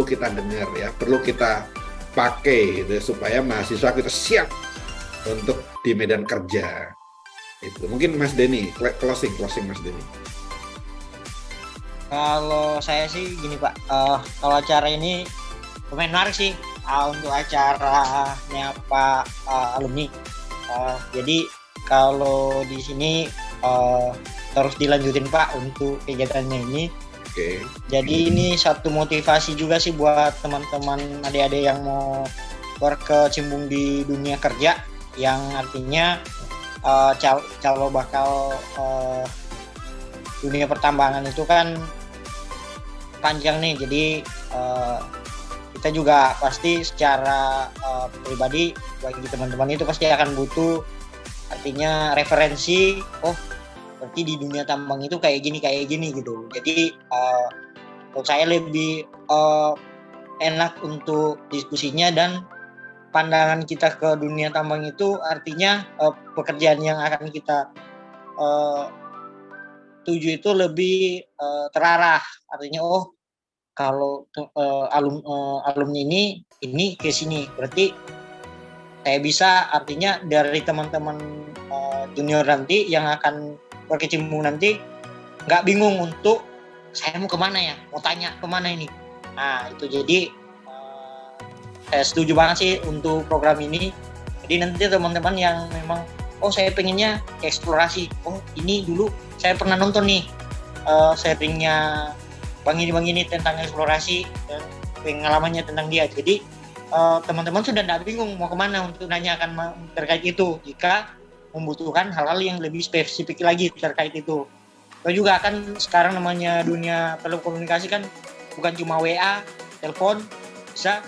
kita dengar ya, perlu kita pakai gitu, supaya mahasiswa kita siap untuk di medan kerja. Itu mungkin Mas Denny, closing Mas Denny. Kalau saya sih gini Pak, kalau acara ini lumayan menarik sih untuk acaranya Pak alumni. Jadi kalau di sini terus dilanjutin Pak untuk kegiatannya ini. Oke. Jadi ini satu motivasi juga sih buat teman-teman adik-adik yang mau berkecimpung di dunia kerja, yang artinya calon bakal dunia pertambangan itu kan panjang nih. Jadi kita juga pasti secara pribadi bagi teman-teman itu pasti akan butuh artinya referensi. Berarti di dunia tambang itu kayak gini gitu. Jadi menurut saya lebih enak untuk diskusinya, dan pandangan kita ke dunia tambang itu artinya pekerjaan yang akan kita tuju itu lebih terarah. Artinya kalau alumni ini ke sini, berarti saya bisa, artinya dari teman-teman junior nanti yang akan berkecimpung nanti nggak bingung untuk saya mau kemana ya, mau tanya kemana ini. Nah itu jadi saya setuju banget sih untuk program ini. Jadi nanti teman-teman yang memang saya pengennya eksplorasi, ini dulu saya pernah nonton nih sharingnya Bang ini tentang eksplorasi dan pengalamannya tentang dia. Jadi teman-teman sudah tidak bingung mau kemana untuk nanyakan terkait itu, jika membutuhkan hal-hal yang lebih spesifik lagi terkait itu. Itu juga kan sekarang namanya dunia telekomunikasi kan bukan cuma WA, telepon, bisa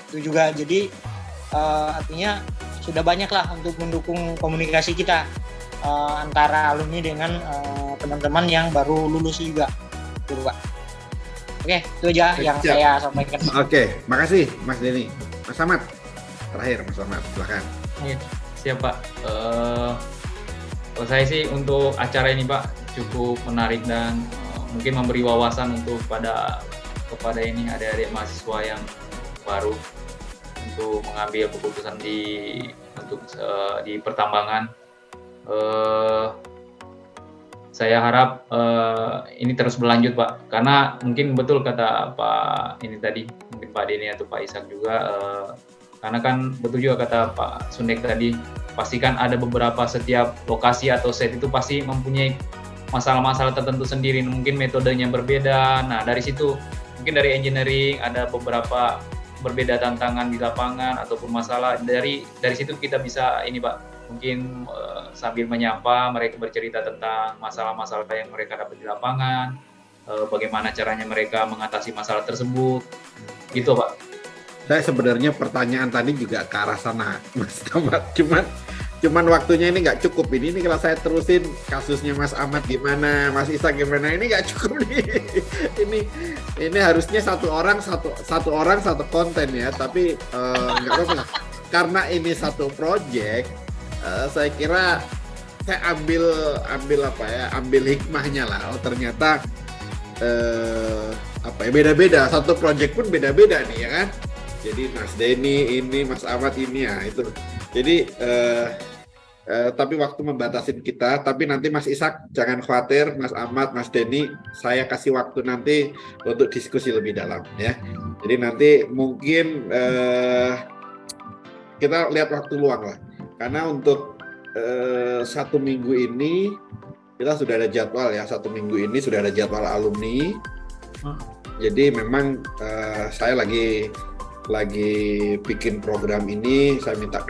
itu juga. Jadi artinya sudah banyak lah untuk mendukung komunikasi kita antara alumni dengan teman-teman yang baru lulus juga. Itu Pak. Oke, itu aja yang saya sampaikan. Oke, makasih Mas Denny. Mas Ahmad, terakhir Mas Ahmad, silakan. Siap Pak. Kalau saya sih untuk acara ini Pak cukup menarik dan mungkin memberi wawasan untuk kepada ini adik-adik mahasiswa yang baru untuk mengambil keputusan di pertambangan. Saya harap ini terus berlanjut Pak, karena mungkin betul kata Pak ini tadi, mungkin Pak Denny atau Pak Ishak juga, karena kan betul juga kata Pak Sundek tadi, pastikan ada beberapa, setiap lokasi atau set itu pasti mempunyai masalah-masalah tertentu sendiri, mungkin metodenya berbeda. Nah dari situ mungkin dari engineering ada beberapa berbeda tantangan di lapangan ataupun masalah, dari situ kita bisa ini Pak, mungkin sambil menyapa mereka bercerita tentang masalah-masalah yang mereka dapat di lapangan, bagaimana caranya mereka mengatasi masalah tersebut, gitu Pak. Saya sebenarnya pertanyaan tadi juga ke arah sana, Mas Ahmad. Cuman cuman waktunya ini nggak cukup ini kalau saya terusin kasusnya Mas Ahmad gimana, Mas Ishak gimana, ini nggak cukup nih. ini harusnya satu orang satu konten ya, tapi nggak apa-apa karena ini satu project. Saya kira saya ambil hikmahnya lah. Oh ternyata beda-beda, satu project pun beda-beda nih ya kan. Jadi Mas Denny ini, Mas Ahmad ini ya itu. Jadi tapi waktu membatasin kita. Tapi nanti Mas Ishak jangan khawatir, Mas Ahmad, Mas Denny, saya kasih waktu nanti untuk diskusi lebih dalam ya. Jadi nanti mungkin kita lihat waktu luang lah. Karena untuk 1 minggu ini kita sudah ada jadwal ya. 1 minggu ini sudah ada jadwal alumni. Jadi memang saya lagi bikin program ini, saya minta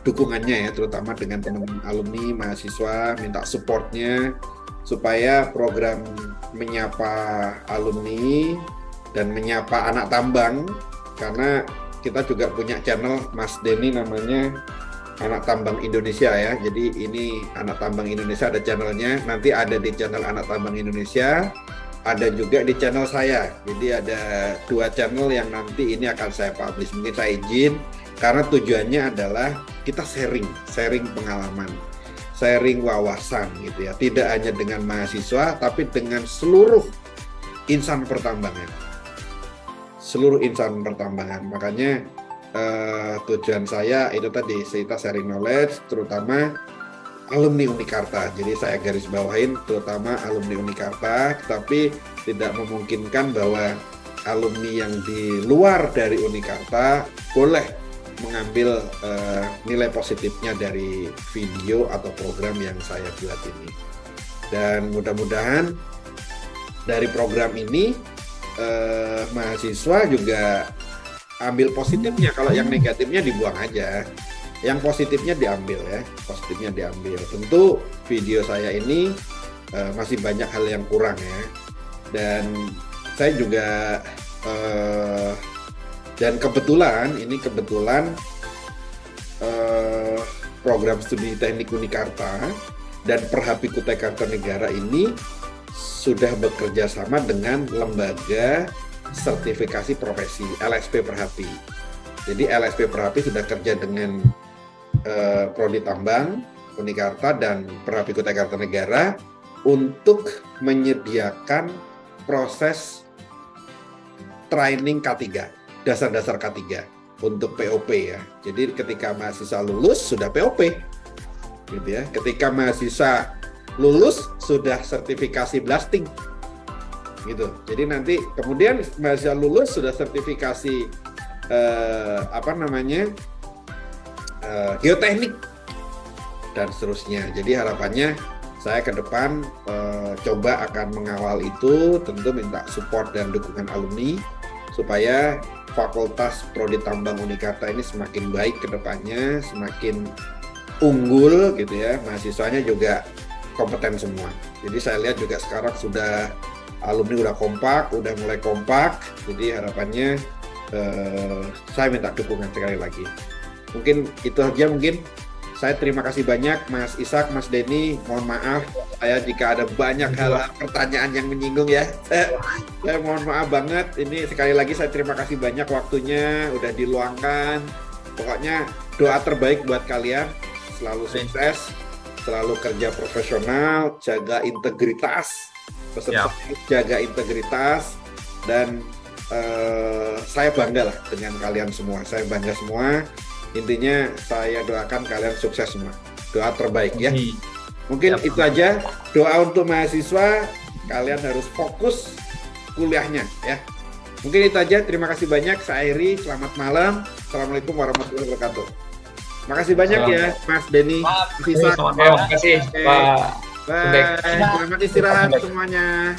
dukungannya ya, terutama dengan teman-teman alumni, mahasiswa, minta supportnya supaya program menyapa alumni dan menyapa anak tambang, karena kita juga punya channel Mas Denny namanya Anak Tambang Indonesia ya. Jadi ini Anak Tambang Indonesia ada channelnya, nanti ada di channel Anak Tambang Indonesia, ada juga di channel saya. Jadi ada 2 channel yang nanti ini akan saya publish. Mungkin saya izin karena tujuannya adalah kita sharing pengalaman, sharing wawasan gitu ya. Tidak hanya dengan mahasiswa tapi dengan seluruh insan pertambangan. Makanya tujuan saya itu tadi, kita sharing knowledge terutama alumni Unikarta. Jadi saya garis bawahin terutama alumni Unikarta, tapi tidak memungkinkan bahwa alumni yang di luar dari Unikarta boleh mengambil nilai positifnya dari video atau program yang saya buat ini. Dan mudah-mudahan dari program ini mahasiswa juga ambil positifnya. Kalau yang negatifnya dibuang aja, yang positifnya diambil ya, Tentu video saya ini masih banyak hal yang kurang ya, dan saya juga dan kebetulan program studi teknik Unikarta dan Perhapikutai Kartanegara ini sudah bekerja sama dengan lembaga sertifikasi profesi LSP Perhapi. Jadi LSP Perhapi sudah kerja dengan Prodi Tambang Unikarta dan Perhapikutai Kartanegara untuk menyediakan proses training K3, dasar-dasar K3 untuk POP ya. Jadi ketika mahasiswa lulus sudah POP gitu ya. Ketika mahasiswa lulus sudah sertifikasi blasting gitu. Jadi nanti kemudian mahasiswa lulus sudah sertifikasi geoteknik dan seterusnya. Jadi harapannya saya ke depan coba akan mengawal itu, tentu minta support dan dukungan alumni supaya Fakultas Prodi Tambang Unikarta ini semakin baik ke depannya, semakin unggul gitu ya. Mahasiswanya juga kompeten semua. Jadi saya lihat juga sekarang sudah alumni udah mulai kompak. Jadi harapannya saya minta dukungan sekali lagi. Mungkin itu aja mungkin. Saya terima kasih banyak Mas Ishak, Mas Denny. Mohon maaf saya jika ada banyak hal pertanyaan yang menyinggung ya. Saya mohon maaf banget. Ini sekali lagi saya terima kasih banyak waktunya udah diluangkan. Pokoknya doa terbaik buat kalian. Selalu sukses, selalu kerja profesional, jaga integritas. Pesan jaga integritas, dan saya bangga lah dengan kalian semua. Saya bangga semua. Intinya saya doakan kalian sukses semua. Doa terbaik ya. Mungkin itu aja doa untuk mahasiswa. Kalian harus fokus kuliahnya ya. Mungkin itu aja. Terima kasih banyak. Saya akhiri. Selamat malam. Assalamualaikum warahmatullahi wabarakatuh. Makasih banyak ya Mas Denny. Terima kasih Pak. Bye. Selamat istirahat semuanya.